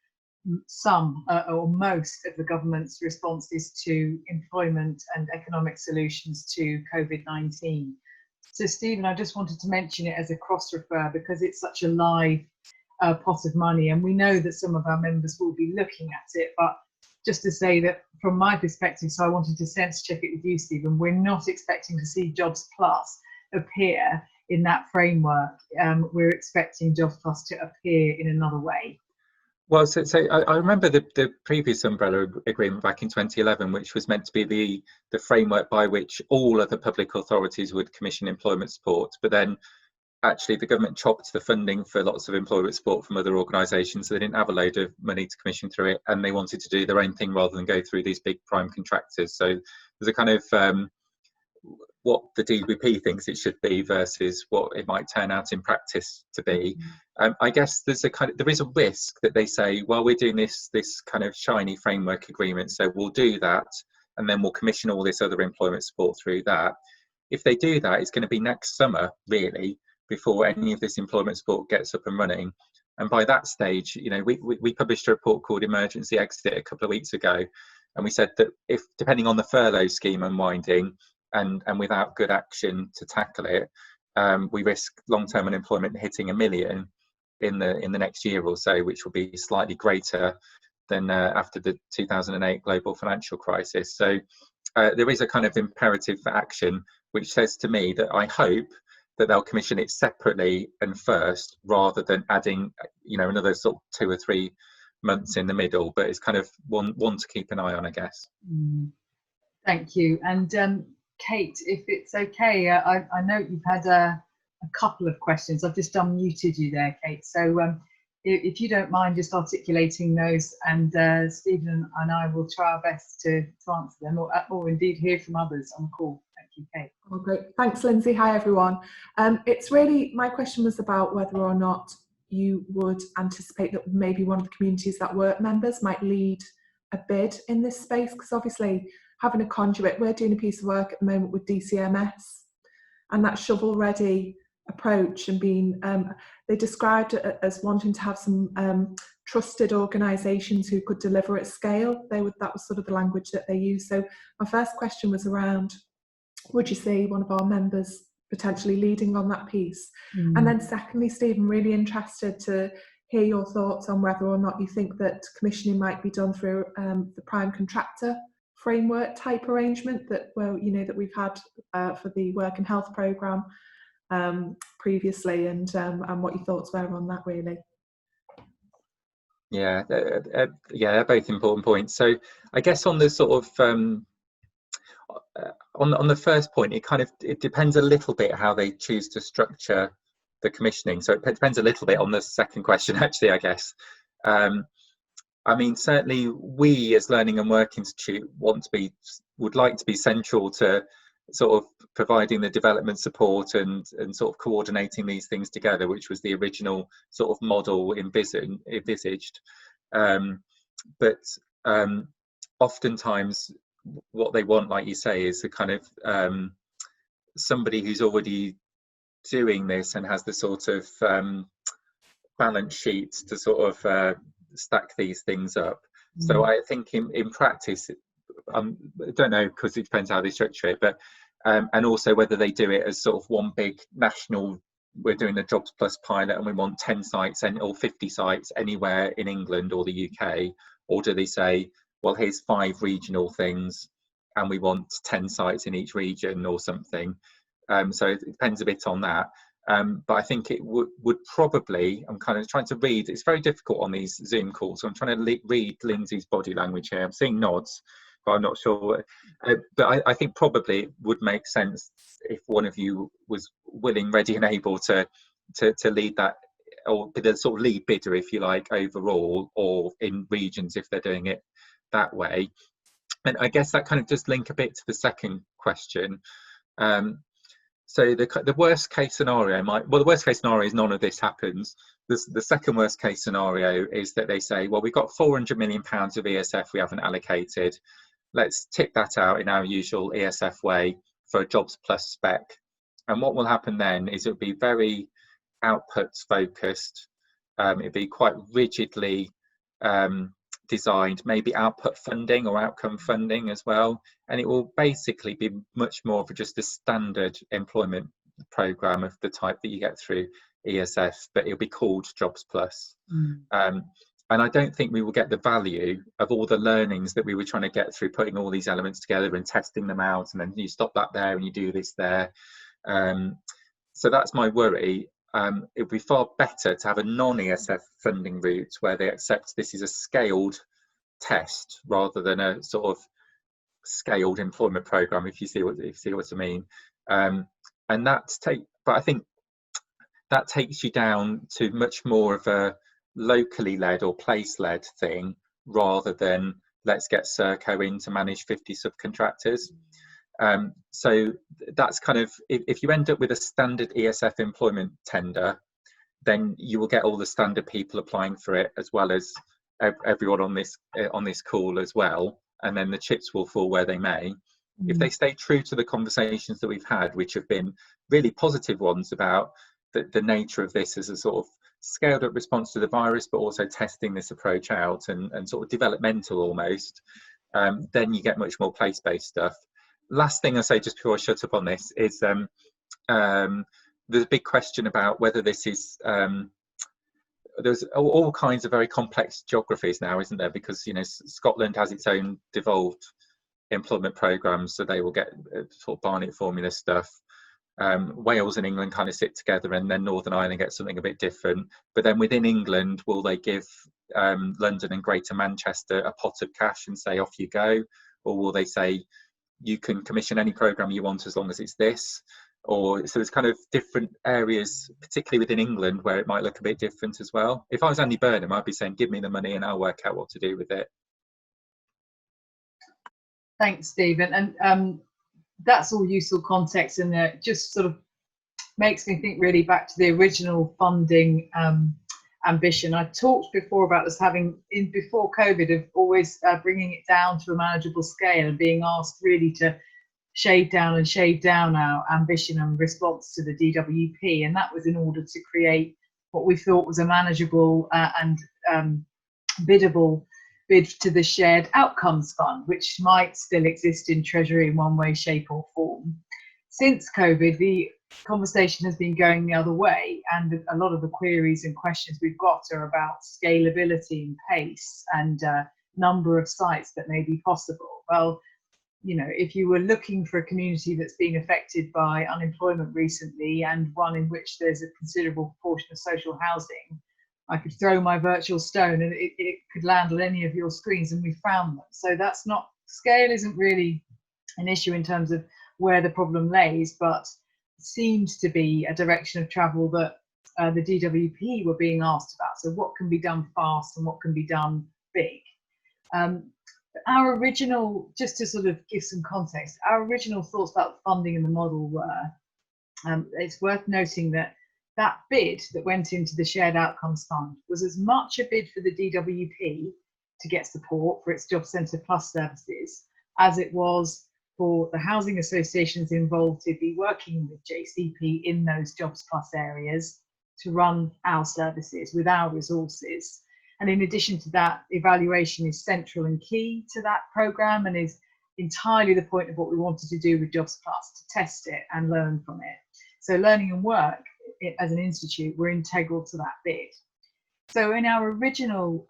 some or most of the government's responses to employment and economic solutions to COVID-19. So Stephen, I just wanted to mention it as a cross-refer because it's such a live pot of money, and we know that some of our members will be looking at it, but just to say that from my perspective, so I wanted to sense check it with you, Stephen, we're not expecting to see Jobs Plus appear in that framework. We're expecting Jobs Plus to appear in another way. Well, so I remember the previous umbrella agreement back in 2011, which was meant to be the framework by which all other public authorities would commission employment support. But then actually the government chopped the funding for lots of employment support from other organisations. So they didn't have a load of money to commission through it, and they wanted to do their own thing rather than go through these big prime contractors. So there's a kind of what the DWP thinks it should be versus what it might turn out in practice to be. I guess there is a risk that they say, well, we're doing this kind of shiny framework agreement, so we'll do that, and then we'll commission all this other employment support through that. If they do that, it's going to be next summer, really, before any of this employment support gets up and running. And by that stage, you know, we published a report called Emergency Exit a couple of weeks ago, and we said that if, depending on the furlough scheme unwinding and without good action to tackle it, we risk long-term unemployment hitting 1 million in the next year or so, which will be slightly greater than after the 2008 global financial crisis. So there is a kind of imperative for action, which says to me that I hope that they'll commission it separately and first, rather than adding, you know, another sort of 2 or 3 months in the middle. But it's kind of one to keep an eye on, I guess. Thank you. And Kate, if it's okay, I know you've had a couple of questions. I've just unmuted you there, Kate. So if you don't mind just articulating those, and Stephen and I will try our best to answer them, or indeed hear from others on the call. Thank you, Kate. Oh, great. Thanks, Lynsey. Hi, everyone. It's really, my question was about whether or not you would anticipate that maybe one of the communities that work members might lead a bid in this space, because obviously having a conduit, we're doing a piece of work at the moment with DCMS, and that shovel-ready approach, and being, they described it as wanting to have some trusted organisations who could deliver at scale. That was sort of the language that they used. So my first question was around, would you see one of our members potentially leading on that piece? And then secondly, Stephen, really interested to hear your thoughts on whether or not you think that commissioning might be done through the prime contractor framework type arrangement that, well, you know, that we've had for the work and health programme previously, and what your thoughts were on that, really. Yeah, they're both important points. So I guess on the sort of on the first point, it depends a little bit how they choose to structure the commissioning. So it depends a little bit on the second question, actually, I guess. I mean, certainly we as Learning and Work Institute would like to be central to sort of providing the development support and sort of coordinating these things together, which was the original sort of model envisaged. But oftentimes what they want, like you say, is the kind of somebody who's already doing this and has the sort of balance sheets to sort of stack these things up. So I think in practice, I don't know, because it depends how they structure it, but and also whether they do it as sort of one big national, we're doing a Jobs Plus pilot and we want 10 sites or 50 sites anywhere in England or the UK, or do they say, well, here's 5 regional things and we want 10 sites in each region or something. So it depends a bit on that. But I think it would probably, I'm kind of trying to read, it's very difficult on these Zoom calls, so I'm trying to read Lynsey's body language here. I'm seeing nods, but I'm not sure. But I think probably it would make sense if one of you was willing, ready and able to lead that, or be the sort of lead bidder, if you like, overall, or in regions if they're doing it that way. And I guess that kind of does link a bit to the second question. So the worst case scenario the worst case scenario is none of this happens. The second worst case scenario is that they say, well, we've got £400 million of ESF we haven't allocated. Let's tip that out in our usual ESF way for a Jobs Plus spec. And what will happen then is it'll be very outputs focused. It'll be quite rigidly designed, maybe output funding or outcome funding as well, and it will basically be much more of just a standard employment program of the type that you get through ESF, but it'll be called Jobs Plus. And I don't think we will get the value of all the learnings that we were trying to get through putting all these elements together and testing them out, and then you stop that there and you do this there. So that's my worry. It would be far better to have a non-ESF funding route where they accept this is a scaled test rather than a sort of scaled employment program, if you see what I mean. And but I think that takes you down to much more of a locally led or place led thing rather than let's get Serco in to manage 50 subcontractors. So that's kind of, if you end up with a standard ESF employment tender, then you will get all the standard people applying for it, as well as everyone on this call as well, and then the chips will fall where they may. If they stay true to the conversations that we've had, which have been really positive ones about the nature of this as a sort of scaled up response to the virus, but also testing this approach out and sort of developmental almost, then you get much more place-based stuff. Last thing I'll say just before I shut up on this is there's a big question about whether this is there's all kinds of very complex geographies now, isn't there? Because, you know, Scotland has its own devolved employment programs, so they will get sort of Barnett formula stuff. Wales and England kind of sit together, and then Northern Ireland gets something a bit different. But then within England, will they give London and Greater Manchester a pot of cash and say off you go, or will they say you can commission any program you want as long as it's this? Or so there's kind of different areas, particularly within England, where it might look a bit different as well. If I was Andy Burnham, I'd be saying give me the money and I'll work out what to do with it. Thanks, Stephen. And that's all useful context, and it just sort of makes me think really back to the original funding ambition. I talked before about us having, before COVID, of always bringing it down to a manageable scale and being asked really to shave down our ambition and response to the DWP, and that was in order to create what we thought was a manageable and biddable bid to the Shared Outcomes Fund, which might still exist in Treasury in one way, shape or form. Since COVID, the conversation has been going the other way, and a lot of the queries and questions we've got are about scalability and pace and number of sites that may be possible. Well, you know, if you were looking for a community that's been affected by unemployment recently and one in which there's a considerable proportion of social housing, I could throw my virtual stone and it could land on any of your screens, and we found them. So that's not, scale isn't really an issue in terms of where the problem lays, but seems to be a direction of travel that the DWP were being asked about. So what can be done fast and what can be done big? Our original, just to sort of give some context, our original thoughts about funding and the model were, it's worth noting that that bid that went into the Shared Outcomes Fund was as much a bid for the DWP to get support for its Job Centre Plus services as it was for the housing associations involved to be working with JCP in those Jobs Plus areas to run our services with our resources. And in addition to that, evaluation is central and key to that programme and is entirely the point of what we wanted to do with Jobs Plus, to test it and learn from it. So learning and work as an institute were integral to that bid. So in our original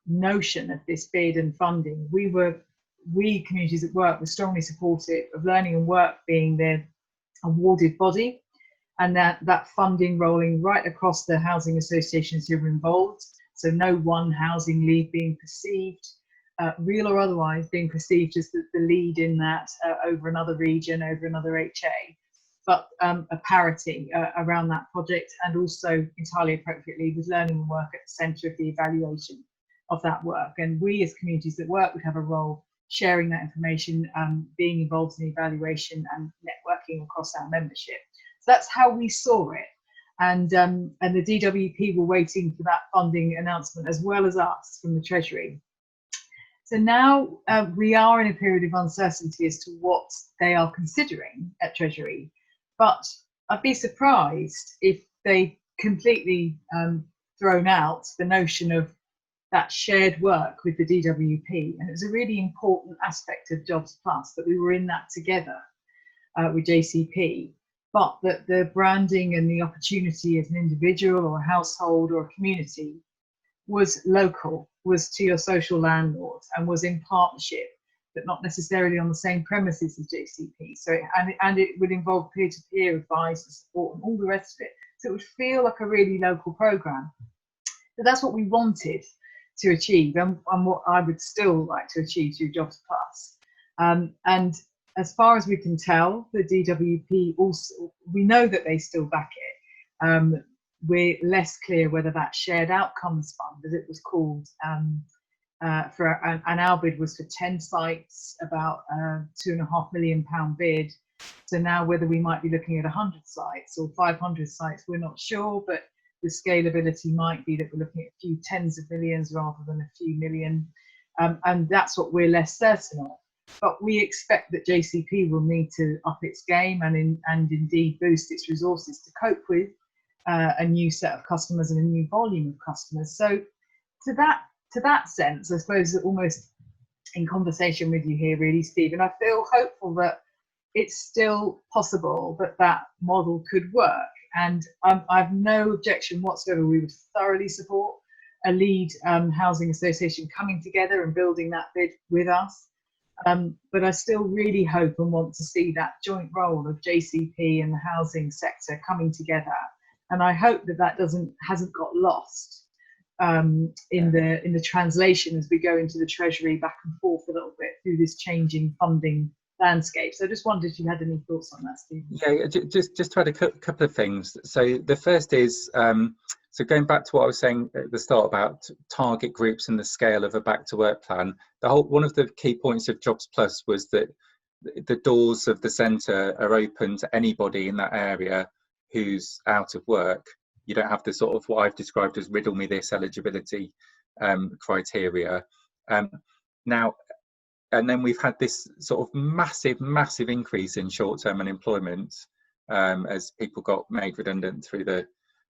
notion of this bid and funding, we Communities at Work were strongly supportive of learning and work being the awarded body, and that funding rolling right across the housing associations who were involved. So no one housing lead being perceived, real or otherwise, being perceived as the lead in that over another region, over another HA, but a parity around that project, and also entirely appropriately with learning and work at the centre of the evaluation of that work. And we as Communities at Work would have a role sharing that information, being involved in the evaluation and networking across our membership. So that's how we saw it. And the DWP were waiting for that funding announcement as well as us from the Treasury. So now we are in a period of uncertainty as to what they are considering at Treasury. But I'd be surprised if they completely thrown out the notion of that shared work with the DWP, and it was a really important aspect of Jobs Plus that we were in that together with JCP, but that the branding and the opportunity as an individual or a household or a community was local, was to your social landlord, and was in partnership, but not necessarily on the same premises as JCP. So, and it would involve peer-to-peer advice and support and all the rest of it. So it would feel like a really local programme. So that's what we wanted to achieve, and what I would still like to achieve through Jobs Plus. And as far as we can tell, the DWP also, we know that they still back it. We're less clear whether that shared outcomes fund, as it was called, and our bid was for 10 sites, about £2.5 million bid. So now whether we might be looking at 100 sites or 500 sites, we're not sure, but the scalability might be that we're looking at a few tens of millions rather than a few million. And that's what we're less certain of. But we expect that JCP will need to up its game and indeed boost its resources to cope with a new set of customers and a new volume of customers. So to that sense, I suppose almost in conversation with you here really, Steve, and I feel hopeful that it's still possible that that model could work. And I've no objection whatsoever. We would thoroughly support a lead housing association coming together and building that bid with us. But I still really hope and want to see that joint role of JCP and the housing sector coming together. And I hope that that hasn't got lost in the translation as we go into the Treasury back and forth a little bit through this changing funding landscape. So I just wondered if you had any thoughts on that, Steve. Yeah, just to add a couple of things. So the first is, so going back to what I was saying at the start about target groups and the scale of a back to work plan, one of the key points of Jobs Plus was that the doors of the centre are open to anybody in that area who's out of work. You don't have to sort of what I've described as riddle me this eligibility criteria. Now, and then we've had this sort of massive increase in short-term unemployment as people got made redundant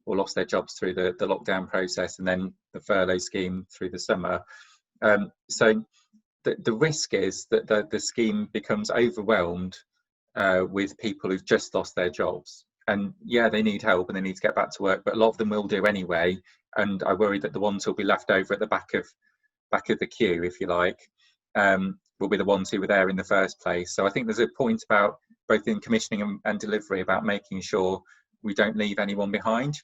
or lost their jobs through the lockdown process, and then the furlough scheme through the summer. So the risk is that the scheme becomes overwhelmed with people who've just lost their jobs. And yeah, they need help and they need to get back to work, but a lot of them will do anyway. And I worry that the ones who'll be left over at the back of the queue, if you like, will be the ones who were there in the first place. So I think there's a point about both in commissioning and delivery about making sure we don't leave anyone behind.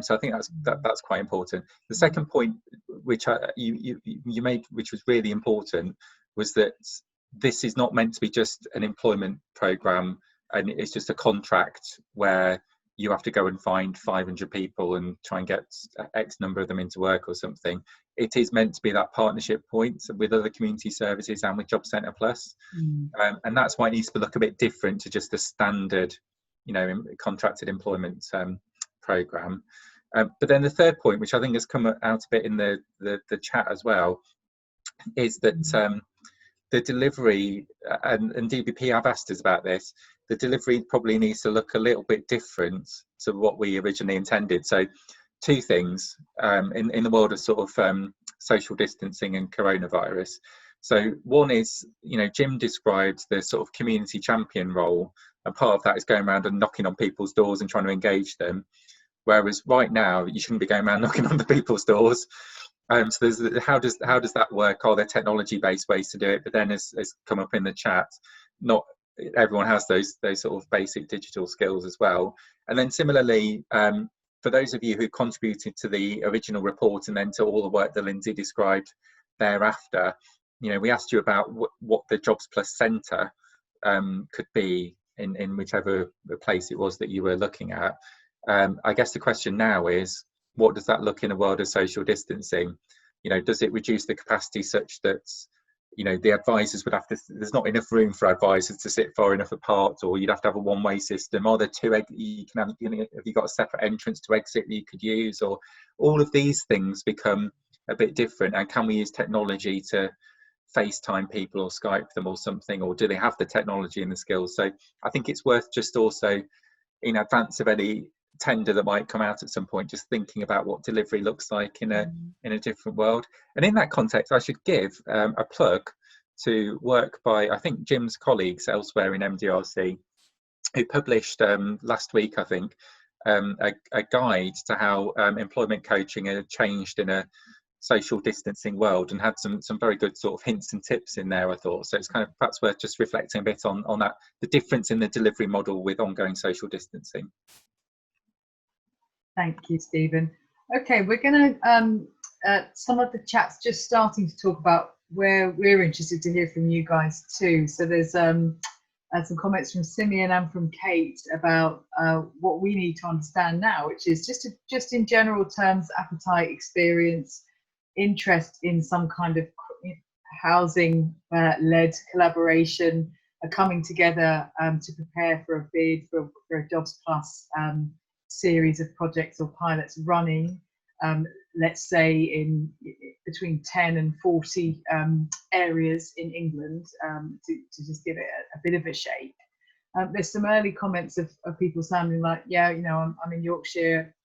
So I think that's quite important. The second point, which you made, which was really important, was that this is not meant to be just an employment programme, and it's just a contract where you have to go and find 500 people and try and get X number of them into work or something. It is meant to be that partnership point with other community services and with Job Centre Plus. And that's why it needs to look a bit different to just a standard, contracted employment programme. But then the third point, which I think has come out a bit in the chat as well, is that the delivery, and DBP have asked us about this, the delivery probably needs to look a little bit different to what we originally intended. So two things in the world of sort of social distancing and coronavirus. So one is, Jim described the sort of community champion role, and part of that is going around and knocking on people's doors and trying to engage them. Whereas right now, you shouldn't be going around knocking on the people's doors. So there's how does that work? Are there technology-based ways to do it? But then, as come up in the chat, not everyone has those sort of basic digital skills as well. And then similarly, for those of you who contributed to the original report and then to all the work that Lynsey described thereafter, we asked you about what the Jobs Plus Centre could be in whichever place it was that you were looking at. I guess the question now is, what does that look in a world of social distancing? Does it reduce the capacity such that, the advisors would have to, there's not enough room for advisors to sit far enough apart, or you'd have to have a one-way system? Are there have you got a separate entrance to exit that you could use? Or all of these things become a bit different, and can we use technology to FaceTime people or Skype them or something, or do they have the technology and the skills? So I think it's worth just also, in advance of any tender that might come out at some point, just thinking about what delivery looks like in a different world. And in that context, I should give a plug to work by, I think, Jim's colleagues elsewhere in MDRC, who published last week, I think, a guide to how employment coaching had changed in a social distancing world, and had some very good sort of hints and tips in there, I thought. So it's kind of perhaps worth just reflecting a bit on that, the difference in the delivery model with ongoing social distancing. Thank you, Stephen. Okay, we're going to, some of the chat's just starting to talk about where we're interested to hear from you guys too. So there's some comments from Simeon and from Kate about what we need to understand now, which is just in general terms, appetite, experience, interest in some kind of housing led collaboration, coming together to prepare for a bid for a Jobs Plus series of projects or pilots running, let's say in between 10 and 40 areas in England, to just give it a bit of a shape. There's some early comments of people sounding like, yeah, you know, I'm in Yorkshire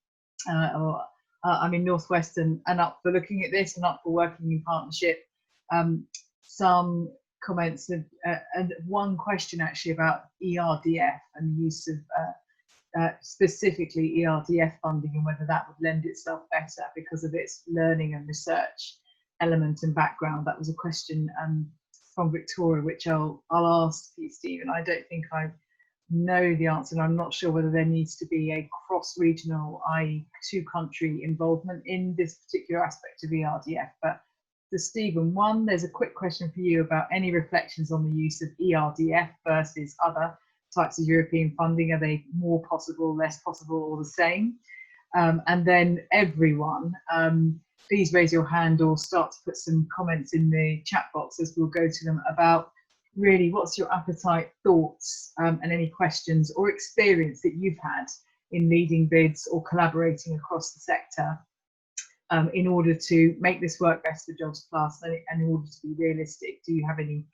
or I'm in Northwest and up for looking at this and up for working in partnership. Some comments of, and one question actually about ERDF and the use of specifically ERDF funding, and whether that would lend itself better because of its learning and research element and background. That was a question from Victoria, which I'll ask you, Stephen. I don't think I know the answer, and I'm not sure whether there needs to be a cross-regional, i.e. two-country involvement in this particular aspect of ERDF. But for Stephen, one, there's a quick question for you about any reflections on the use of ERDF versus other types of European funding. Are they more possible, less possible, or the same? And then everyone, please raise your hand or start to put some comments in the chat box as we'll go to them about really what's your appetite, thoughts, and any questions or experience that you've had in leading bids or collaborating across the sector in order to make this work best for Jobs Plus and in order to be realistic. Do you have any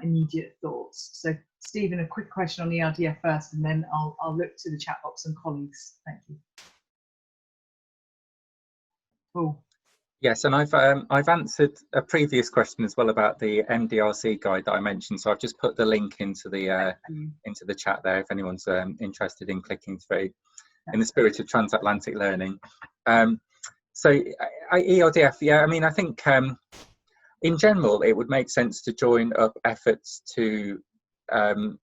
immediate thoughts? So Stephen, a quick question on ERDF first, and then I'll look to the chat box and colleagues. Thank you. Cool. Yes, and I've answered a previous question as well about the MDRC guide that I mentioned. So I've just put the link into the chat there if anyone's interested in clicking through. In the spirit of transatlantic learning. So ERDF, yeah, I mean, I think in general it would make sense to join up efforts to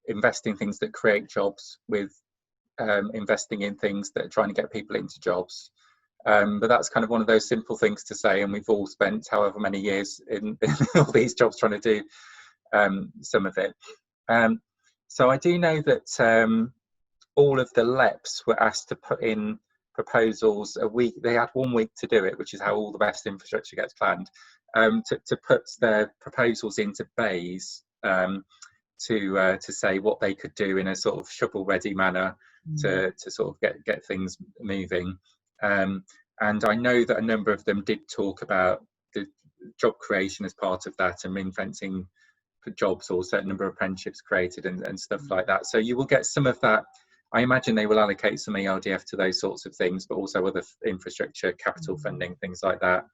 invest in things that create jobs with investing in things that are trying to get people into jobs. But that's kind of one of those simple things to say, and we've all spent however many years in all these jobs trying to do some of it. So I do know that all of the LEPs were asked to put in proposals a week. They had 1 week to do it, which is how all the best infrastructure gets planned, to put their proposals into bays to say what they could do in a sort of shovel-ready manner to sort of get things moving. And I know that a number of them did talk about the job creation as part of that, and ring-fencing for jobs, or a certain number of apprenticeships created and stuff like that. So you will get some of that. I imagine they will allocate some ERDF to those sorts of things, but also other infrastructure, capital funding, things like that.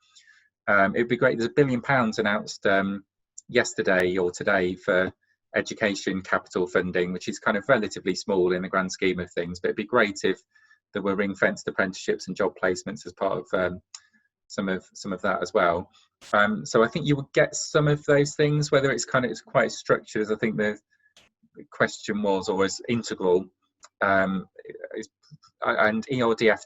It'd be great. There's £1 billion announced yesterday or today for education capital funding, which is kind of relatively small in the grand scheme of things, but it'd be great if there were ring-fenced apprenticeships and job placements as part of some of that as well. So I think you would get some of those things, whether it's quite structured, as I think the question was, or as integral. And ERDF,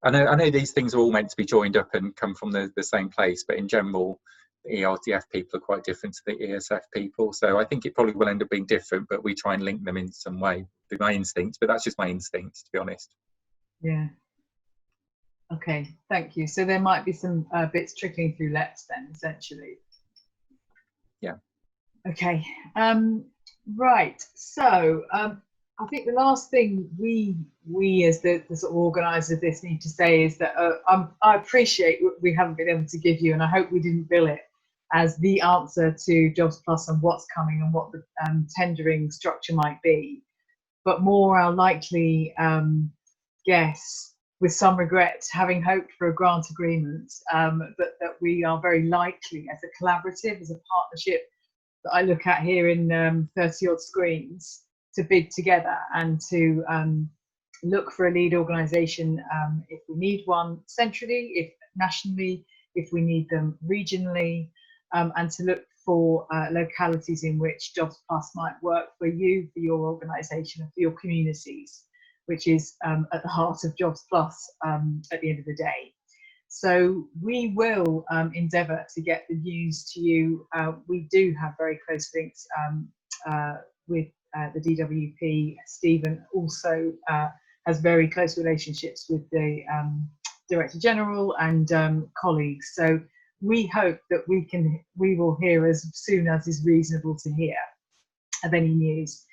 I know these things are all meant to be joined up and come from the same place, but in general, the ERDF people are quite different to the ESF people. So I think it probably will end up being different, but we try and link them in some way. Be my instinct, but that's just my instinct, to be honest. Yeah. Okay, thank you. So there might be some bits trickling through LEPs then, essentially. Yeah. Okay. Right. So I think the last thing we as the sort of organisers of this need to say is that I appreciate what we haven't been able to give you, and I hope we didn't bill it as the answer to Jobs Plus and what's coming and what the tendering structure might be, but more our likely guess, with some regret, having hoped for a grant agreement, but that we are very likely, as a collaborative, as a partnership that I look at here in 30 odd screens, to bid together and to look for a lead organisation if we need one centrally, if nationally, if we need them regionally, and to look for localities in which Jobs Plus might work for you, for your organisation, and for your communities, which is at the heart of Jobs Plus at the end of the day. So we will endeavour to get the news to you. We do have very close links with the DWP. Stephen also has very close relationships with the Director General and colleagues. So we hope that we will hear as soon as is reasonable to hear of any news.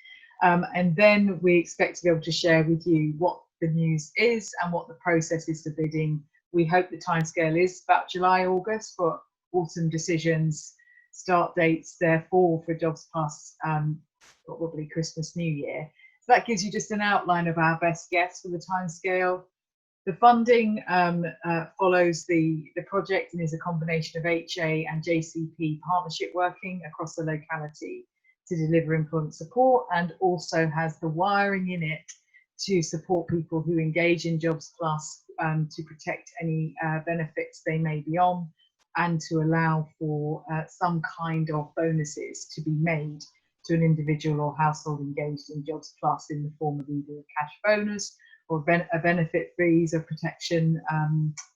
And then we expect to be able to share with you what the news is and what the process is for bidding. We hope the timescale is about July, August for autumn decisions, start dates therefore for Jobs Plus, probably Christmas, New Year. So that gives you just an outline of our best guess for the timescale. The funding follows the project and is a combination of HA and JCP partnership working across the locality to deliver employment support, and also has the wiring in it to support people who engage in Jobs Plus to protect any benefits they may be on, and to allow for some kind of bonuses to be made to an individual or household engaged in Jobs Plus in the form of either a cash bonus or a benefit freeze or protection,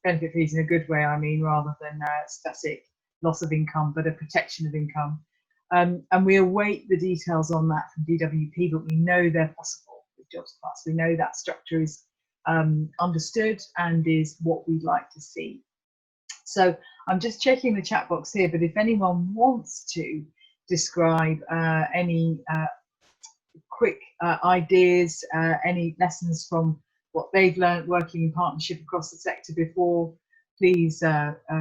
benefit freeze in a good way, I mean, rather than static loss of income, but a protection of income. And we await the details on that from DWP, but we know they're possible with Jobs Plus. We know that structure is understood and is what we'd like to see. So I'm just checking the chat box here, but if anyone wants to describe any quick ideas, any lessons from what they've learned working in partnership across the sector before, please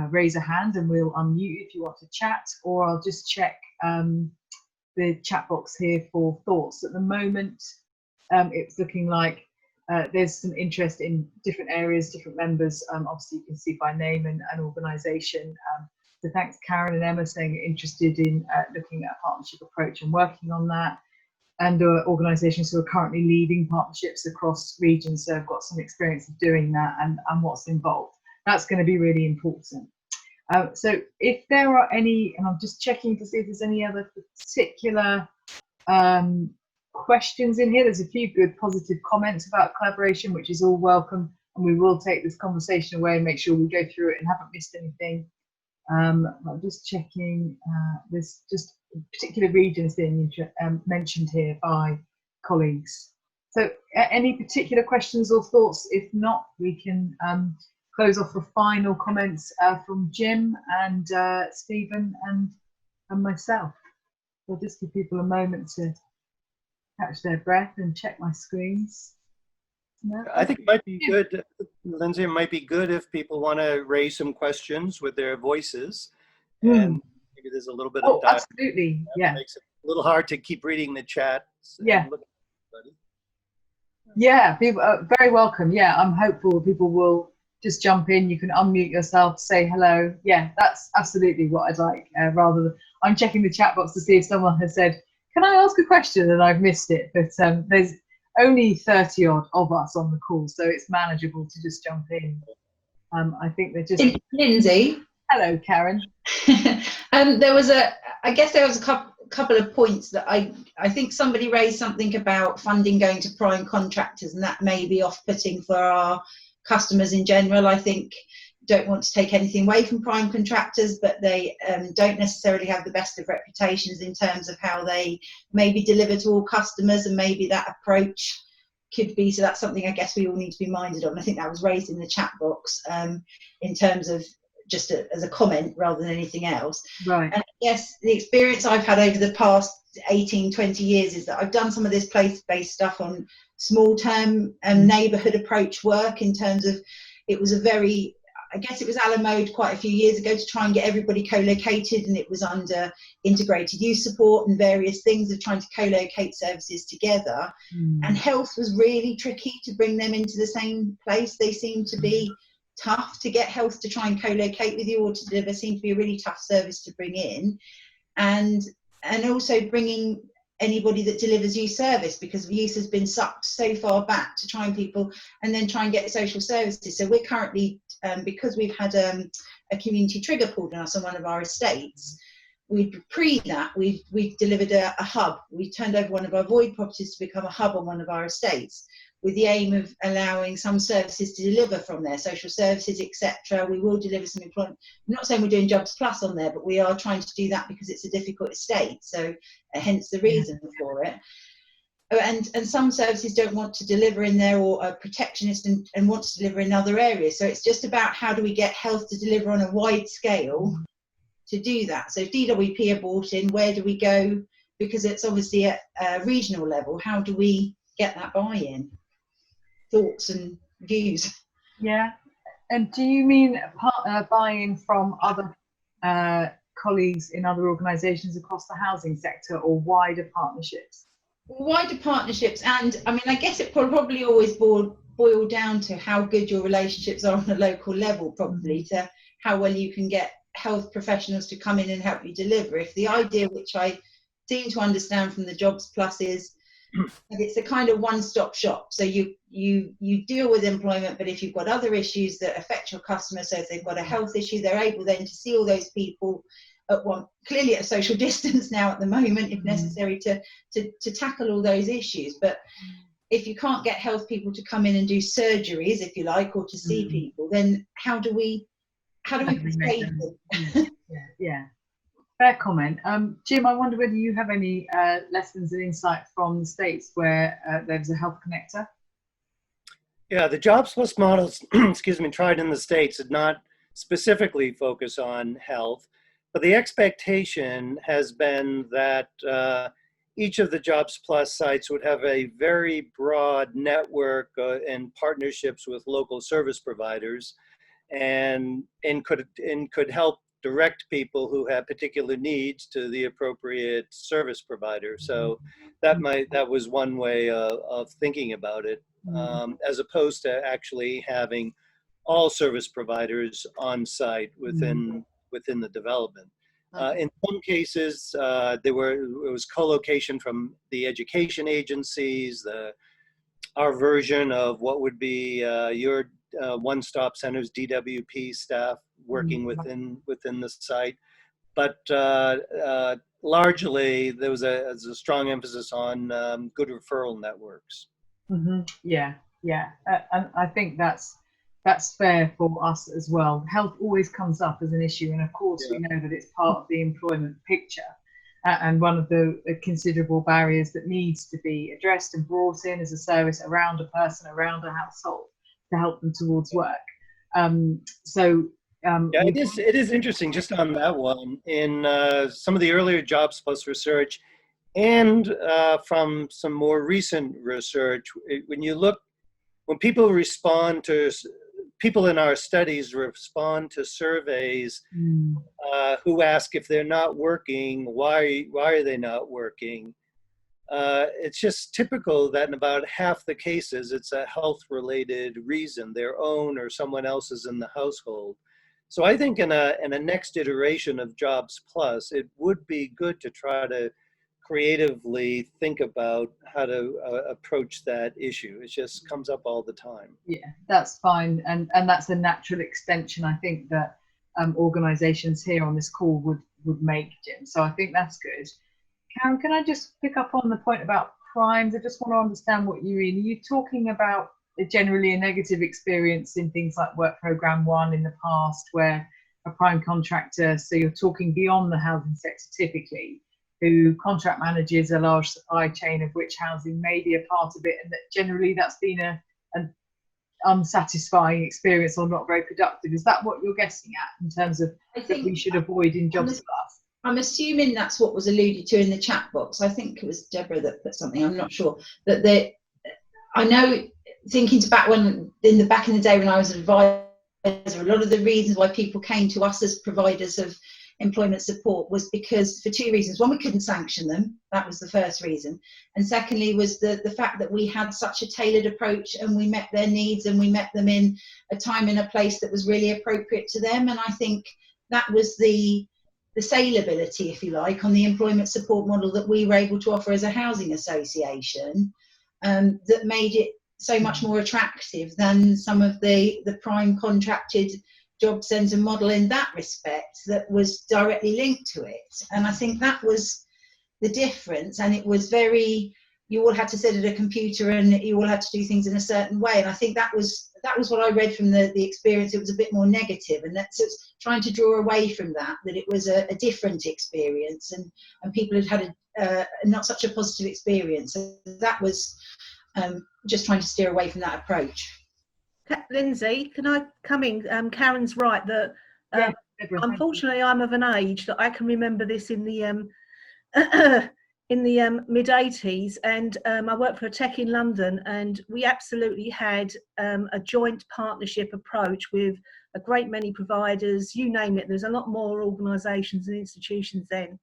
raise a hand and we'll unmute you if you want to chat, or I'll just check the chat box here for thoughts. At the moment, it's looking like there's some interest in different areas, different members. Obviously, you can see by name and organisation. So thanks, Karen and Emma, saying you're interested in looking at a partnership approach and working on that. And organisations who are currently leading partnerships across regions, so have got some experience of doing that and what's involved. That's going to be really important. So if there are any, and I'm just checking to see if there's any other particular questions in here. There's a few good positive comments about collaboration, which is all welcome, and we will take this conversation away and make sure we go through it and haven't missed anything. I'm just checking, there's just particular regions being mentioned here by colleagues. So any particular questions or thoughts? If not, we can close off with final comments from Jim and Stephen and myself. I'll just give people a moment to catch their breath and check my screens. No? I think it might be good, Lynsey, it might be good if people want to raise some questions with their voices. And maybe there's a little bit of dialogue. Absolutely, It makes it a little hard to keep reading the chat. Yeah. Yeah, people are very welcome. Yeah, I'm hopeful people will just jump in. You can unmute yourself, say hello. Yeah, that's absolutely what I'd like. Rather than, I'm checking the chat box to see if someone has said, can I ask a question? And I've missed it. But there's only 30 odd of us on the call, so it's manageable to just jump in. I think they're just... Lynsey. Hello, Karen. There was a couple of points that I think somebody raised something about funding going to prime contractors, and that may be off-putting for our customers in general. I think don't want to take anything away from prime contractors, but they don't necessarily have the best of reputations in terms of how they maybe deliver to all customers, and maybe that approach could be, so that's something I guess we all need to be minded of. And I think that was raised in the chat box in terms of just as a comment rather than anything else. Right. And yes, the experience I've had over the past 18, 20 years is that I've done some of this place-based stuff on small term and neighbourhood approach work, in terms of it was a very, I guess it was a la mode quite a few years ago to try and get everybody co-located, and it was under integrated use support and various things of trying to co-locate services together. And health was really tricky to bring them into the same place. They seemed to be tough to get health to try and co-locate with you or to deliver. Seemed to be a really tough service to bring in, and also bringing anybody that delivers youth service, because youth has been sucked so far back to try and people and then try and get social services. So we're currently, because we've had a community trigger pulled on us on one of our estates, we've delivered a hub. We turned over one of our void properties to become a hub on one of our estates, with the aim of allowing some services to deliver from there, social services, etc. We will deliver some employment. I'm not saying we're doing Jobs Plus on there, but we are trying to do that because it's a difficult estate, so hence the reason for it. And some services don't want to deliver in there, or are protectionist and want to deliver in other areas. So it's just about how do we get health to deliver on a wide scale to do that. So if DWP are bought in, where do we go? Because it's obviously at a regional level. How do we get that buy-in? Thoughts and views. Yeah, and do you mean buy-in from other colleagues in other organisations across the housing sector, or wider partnerships? Wider partnerships, and I mean, I guess it probably always boil down to how good your relationships are on a local level, probably to how well you can get health professionals to come in and help you deliver. If the idea, which I seem to understand from the Jobs Plus, is it's a kind of one-stop shop. So you deal with employment, but if you've got other issues that affect your customers, so if they've got a health issue, they're able then to see all those people at one, clearly at a social distance now at the moment, if necessary, to tackle all those issues. But if you can't get health people to come in and do surgeries, if you like, or to see people, then how do we persuade them? Yeah. Fair comment. Jim, I wonder whether you have any lessons and insight from the States where there's a health connector? Yeah, the Jobs Plus models, tried in the States did not specifically focus on health, but the expectation has been that each of the Jobs Plus sites would have a very broad network and partnerships with local service providers, and could help direct people who have particular needs to the appropriate service provider. So that was one way of thinking about it, as opposed to actually having all service providers on site within the development. In some cases, it was co-location from the education agencies, our version of what would be your one-stop centers, DWP staff working within the site, but largely there was a strong emphasis on good referral networks. Yeah, and I think that's fair for us as well. Health always comes up as an issue, and of course we know that it's part of the employment picture, and one of the considerable barriers that needs to be addressed and brought in as a service around a person, around a household, to help them towards work. It is interesting just on that one. In some of the earlier Jobs Plus research, and from some more recent research, when people in our studies respond to surveys who ask if they're not working, why are they not working? It's just typical that in about half the cases, it's a health-related reason, their own or someone else's in the household. So I think in a next iteration of Jobs Plus, it would be good to try to creatively think about how to approach that issue. It just comes up all the time. Yeah, that's fine, and that's a natural extension, I think, that organisations here on this call would make, Jim. So I think that's good. Karen, can I just pick up on the point about primes? I just want to understand what you mean. Are you talking about generally a negative experience in things like Work Programme 1 in the past, where a prime contractor, so you're talking beyond the housing sector typically, who contract manages a large supply chain of which housing may be a part of it, and that generally that's been an unsatisfying experience or not very productive? Is that what you're guessing at in terms of that we should avoid in Jobs Plus? I'm assuming that's what was alluded to in the chat box. I think it was Deborah that put something, I'm not sure. I know, thinking back in the day when I was an advisor a lot of the reasons why people came to us as providers of employment support was because, for two reasons. One, we couldn't sanction them. That was the first reason. And secondly was the fact that we had such a tailored approach, and we met their needs, and we met them in a time and a place that was really appropriate to them. And I think that was the saleability, if you like, on the employment support model that we were able to offer as a housing association, that made it so much more attractive than some of the prime contracted job centre model in that respect that was directly linked to it. And I think that was the difference. And it was very, you all had to sit at a computer and you all had to do things in a certain way. And I think that was what I read from the experience. It was a bit more negative, and that's trying to draw away from that it was a different experience, and people had not such a positive experience. So that was just trying to steer away from that approach. Lynsey, can I come in? Karen's right that unfortunately I'm of an age that I can remember this in the mid-80s, and I worked for a tech in London, and we absolutely had a joint partnership approach with a great many providers, you name it. There's a lot more organisations and institutions then.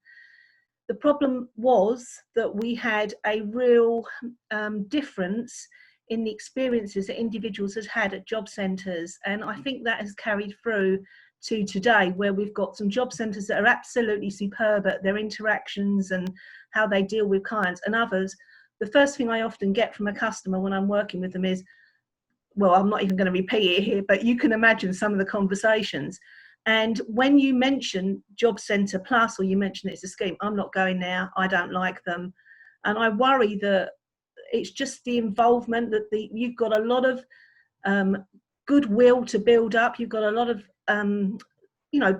The problem was that we had a real difference in the experiences that individuals had at job centres, and I think that has carried through to today, where we've got some job centres that are absolutely superb at their interactions and how they deal with clients, and others, the first thing I often get from a customer when I'm working with them is, well, I'm not even going to repeat it here, but you can imagine some of the conversations. And when you mention Job Centre Plus, or you mention it's a scheme, I'm not going there, I don't like them. And I worry that it's just the involvement that you've got a lot of goodwill to build up. You've got a lot of,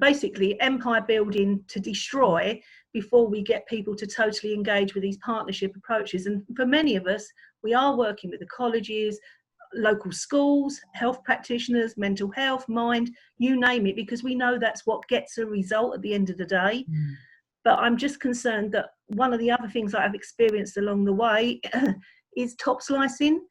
basically empire building to destroy before we get people to totally engage with these partnership approaches. And for many of us, we are working with the colleges, local schools, health practitioners, mental health, mind, you name it, because we know that's what gets a result at the end of the day. But I'm just concerned that one of the other things that I've experienced along the way is top slicing,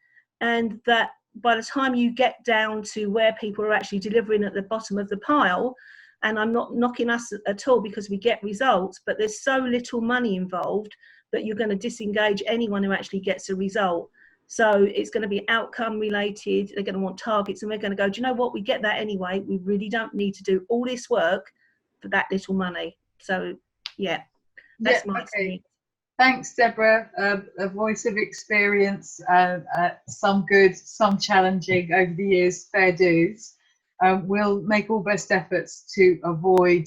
and that by the time you get down to where people are actually delivering at the bottom of the pile, and I'm not knocking us at all because we get results, but there's so little money involved that you're going to disengage anyone who actually gets a result. So it's going to be outcome related. They're going to want targets, and we're going to go, do you know what? We get that anyway. We really don't need to do all this work for that little money. So yeah, that's my experience. Thanks, Deborah. A voice of experience, some good, some challenging over the years, fair dues. We'll make all best efforts to avoid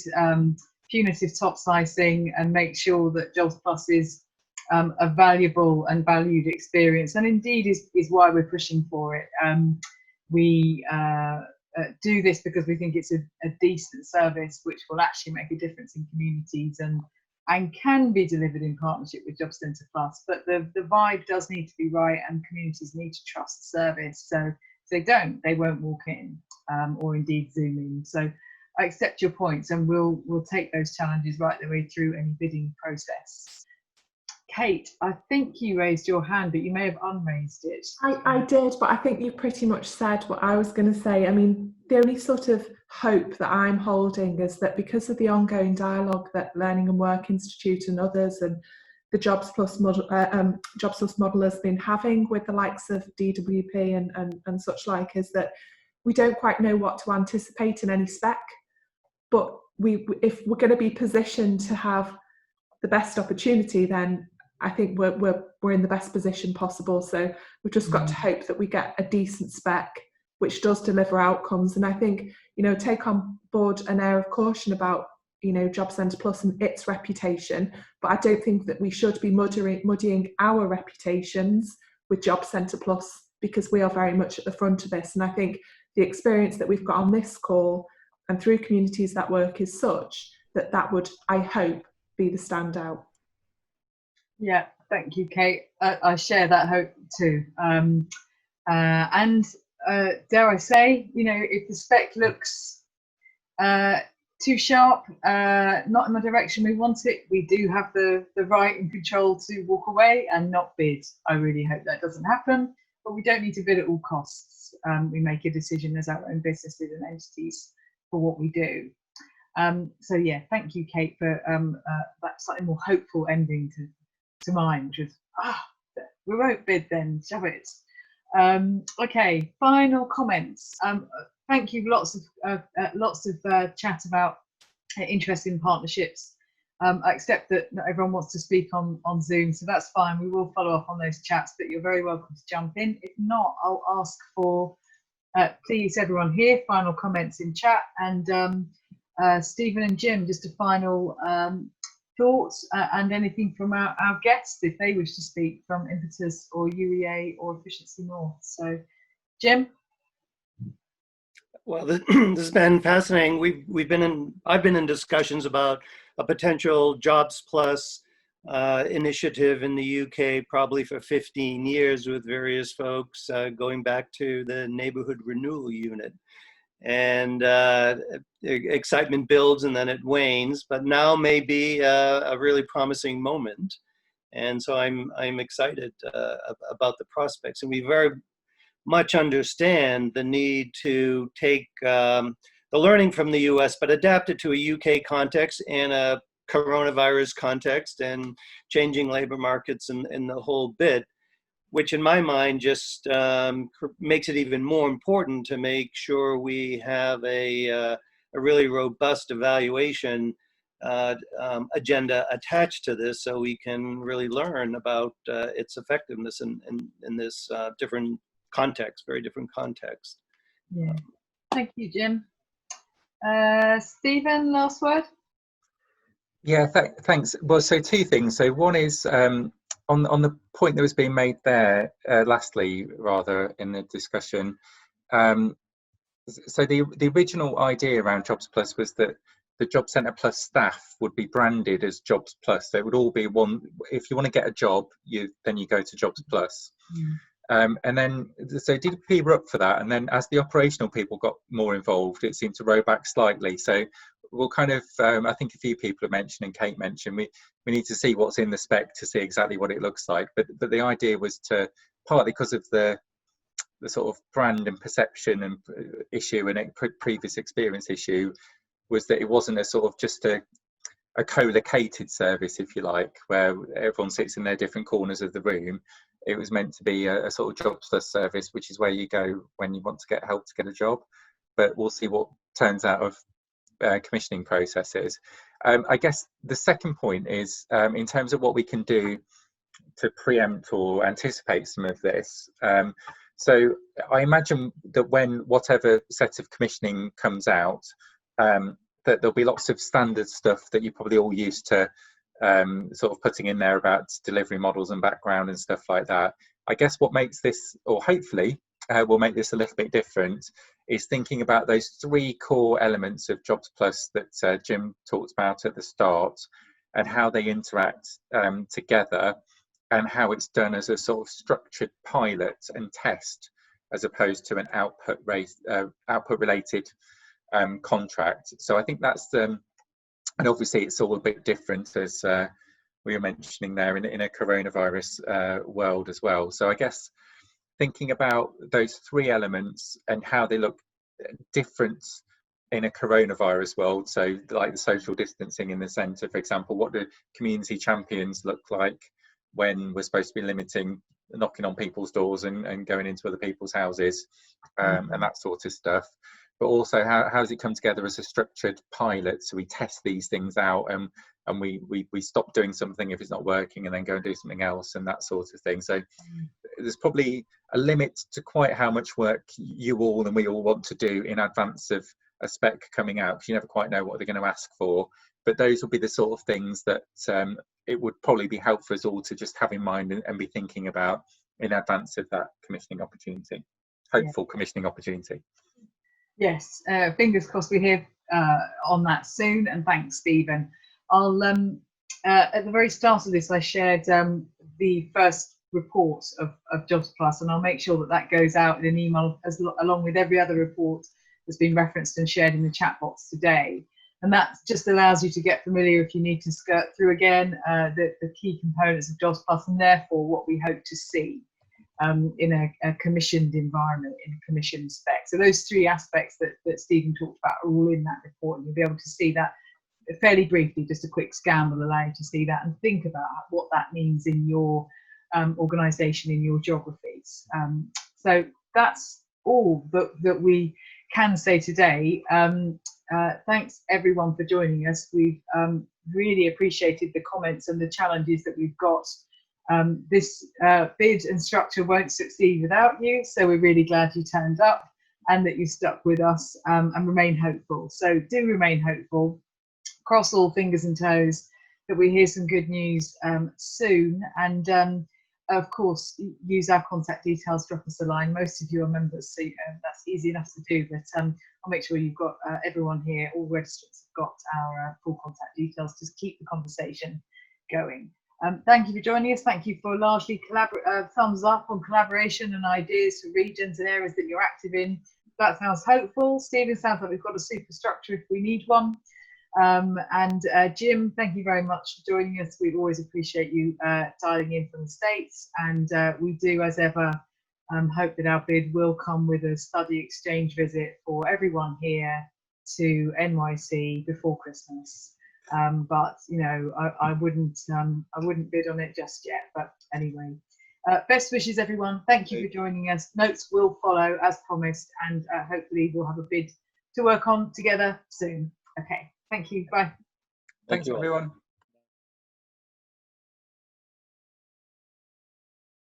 punitive top slicing and make sure that Jobs Plus is a valuable and valued experience, and indeed is why we're pushing for it. We do this because we think it's a decent service which will actually make a difference in communities and can be delivered in partnership with Job Centre Plus. But the vibe does need to be right, and communities need to trust the service. So if they don't, they won't walk in or indeed Zoom in. So I accept your points, and we'll take those challenges right the way through any bidding process. Kate, I think you raised your hand, but you may have unraised it. I did, but I think you pretty much said what I was going to say. I mean, the only sort of hope that I'm holding is that because of the ongoing dialogue that Learning and Work Institute and others and the Jobs Plus model has been having with the likes of DWP and such like, is that we don't quite know what to anticipate in any spec. But if we're going to be positioned to have the best opportunity, then I think we're in the best position possible. So we've just got to hope that we get a decent spec which does deliver outcomes. And I think, take on board an air of caution about, Job Centre Plus and its reputation, but I don't think that we should be muddying our reputations with Job Centre Plus, because we are very much at the front of this. And I think the experience that we've got on this call and through communities that work is such that would, I hope, be the standout. Yeah, thank you, Kate. I share that hope too. And dare I say, if the spec looks too sharp, not in the direction we want it, we do have the right and control to walk away and not bid. I really hope that doesn't happen, but we don't need to bid at all costs. we make a decision as our own businesses and entities for what we do. So yeah, thank you, Kate, for that slightly more hopeful ending to mine, which was, we won't bid then, shove it. Okay, final comments. Thank you, lots of chat about interesting partnerships. I accept that not everyone wants to speak on Zoom, so that's fine. We will follow up on those chats, but you're very welcome to jump in. If not, I'll ask for, please, everyone here, final comments in chat. And Stephen and Jim, just a final thoughts and anything from our guests, if they wish to speak, from Impetus or UEA or Efficiency North. So, Jim? Well, this has been fascinating. I've been in discussions about a potential Jobs Plus initiative in the UK probably for 15 years with various folks going back to the neighborhood renewal unit. And excitement builds and then it wanes, but now may be a really promising moment. And so I'm excited about the prospects. And we very much understand the need to take the learning from the US, but adapt it to a UK context and a coronavirus context and changing labor markets and the whole bit, which in my mind just makes it even more important to make sure we have a really robust evaluation agenda attached to this, so we can really learn about its effectiveness in this different context, very different context. Yeah. Thank you, Jim. Stephen, last word? Yeah, thanks. Well, so two things. So one is on the point that was being made there, lastly, rather, in the discussion. So the original idea around Jobs Plus was that the Job Centre Plus staff would be branded as Jobs Plus. So it would all be one. If you want to get a job, then you go to Jobs Plus. And then, so DP were up for that. And then as the operational people got more involved, it seemed to row back slightly. So we'll kind of, I think a few people have mentioned, and Kate mentioned, we need to see what's in the spec to see exactly what it looks like. But the idea was to, partly because of the sort of brand and perception and issue and previous experience issue, was that it wasn't a sort of just a co-located service, if you like, where everyone sits in their different corners of the room. It was meant to be a sort of Jobs Plus service, which is where you go when you want to get help to get a job. But we'll see what turns out of commissioning processes. I guess the second point is in terms of what we can do to preempt or anticipate some of this. So I imagine that when whatever set of commissioning comes out, that there'll be lots of standard stuff that you're probably all used to sort of putting in there about delivery models and background and stuff like that. I guess what makes this, or hopefully will make this a little bit different, is thinking about those three core elements of Jobs Plus that Jim talked about at the start, and how they interact together, and how it's done as a sort of structured pilot and test, as opposed to an output related contract. So I think that's and obviously it's all a bit different, as we were mentioning there, in a coronavirus world as well. So I guess thinking about those three elements and how they look different in a coronavirus world, so like the social distancing in the centre, for example, what do community champions look like when we're supposed to be limiting knocking on people's doors and going into other people's houses, and that sort of stuff. But also how does it come together as a structured pilot, so we test these things out and we stop doing something if it's not working and then go and do something else and that sort of thing. So there's probably a limit to quite how much work you all and we all want to do in advance of a spec coming out, because you never quite know what they're going to ask for. But those will be the sort of things that it would probably be helpful for us all to just have in mind and be thinking about in advance of that commissioning opportunity, hopeful commissioning opportunity. Yes, fingers crossed we hear on that soon, and thanks, Stephen. I'll at the very start of this, I shared the first report of Jobs Plus, and I'll make sure that goes out in an email along with every other report that's been referenced and shared in the chat box today. And that just allows you to get familiar, if you need to skirt through again, the key components of Jobs Plus, and therefore what we hope to see. in a commissioned environment, in a commissioned spec. So those three aspects that Stephen talked about are all in that report, and you'll be able to see that fairly briefly. Just a quick scan will allow you to see that and think about what that means in your organisation, in your geographies. So that's all that we can say today. Thanks everyone for joining us. We've really appreciated the comments and the challenges that we've got. This bid and structure won't succeed without you, so we're really glad you turned up and that you stuck with us, and remain hopeful. So do remain hopeful, cross all fingers and toes that we hear some good news soon, and of course use our contact details, drop us a line. Most of you are members, so that's easy enough to do, but I'll make sure you've got everyone here, all registrants have got our full contact details. Just keep the conversation going. Thank you for joining us. Thank you for largely thumbs up on collaboration and ideas for regions and areas that you're active in. That sounds hopeful. Stephen, sounds like we've got a super structure if we need one. And Jim, thank you very much for joining us. We always appreciate you dialing in from the States, and we do, as ever, hope that our bid will come with a study exchange visit for everyone here to NYC before Christmas. But you know, I wouldn't bid on it just yet. But anyway, best wishes, everyone. Thank you for joining us. Notes will follow as promised, and hopefully we'll have a bid to work on together soon. Okay, thank you. Bye. Thanks everyone.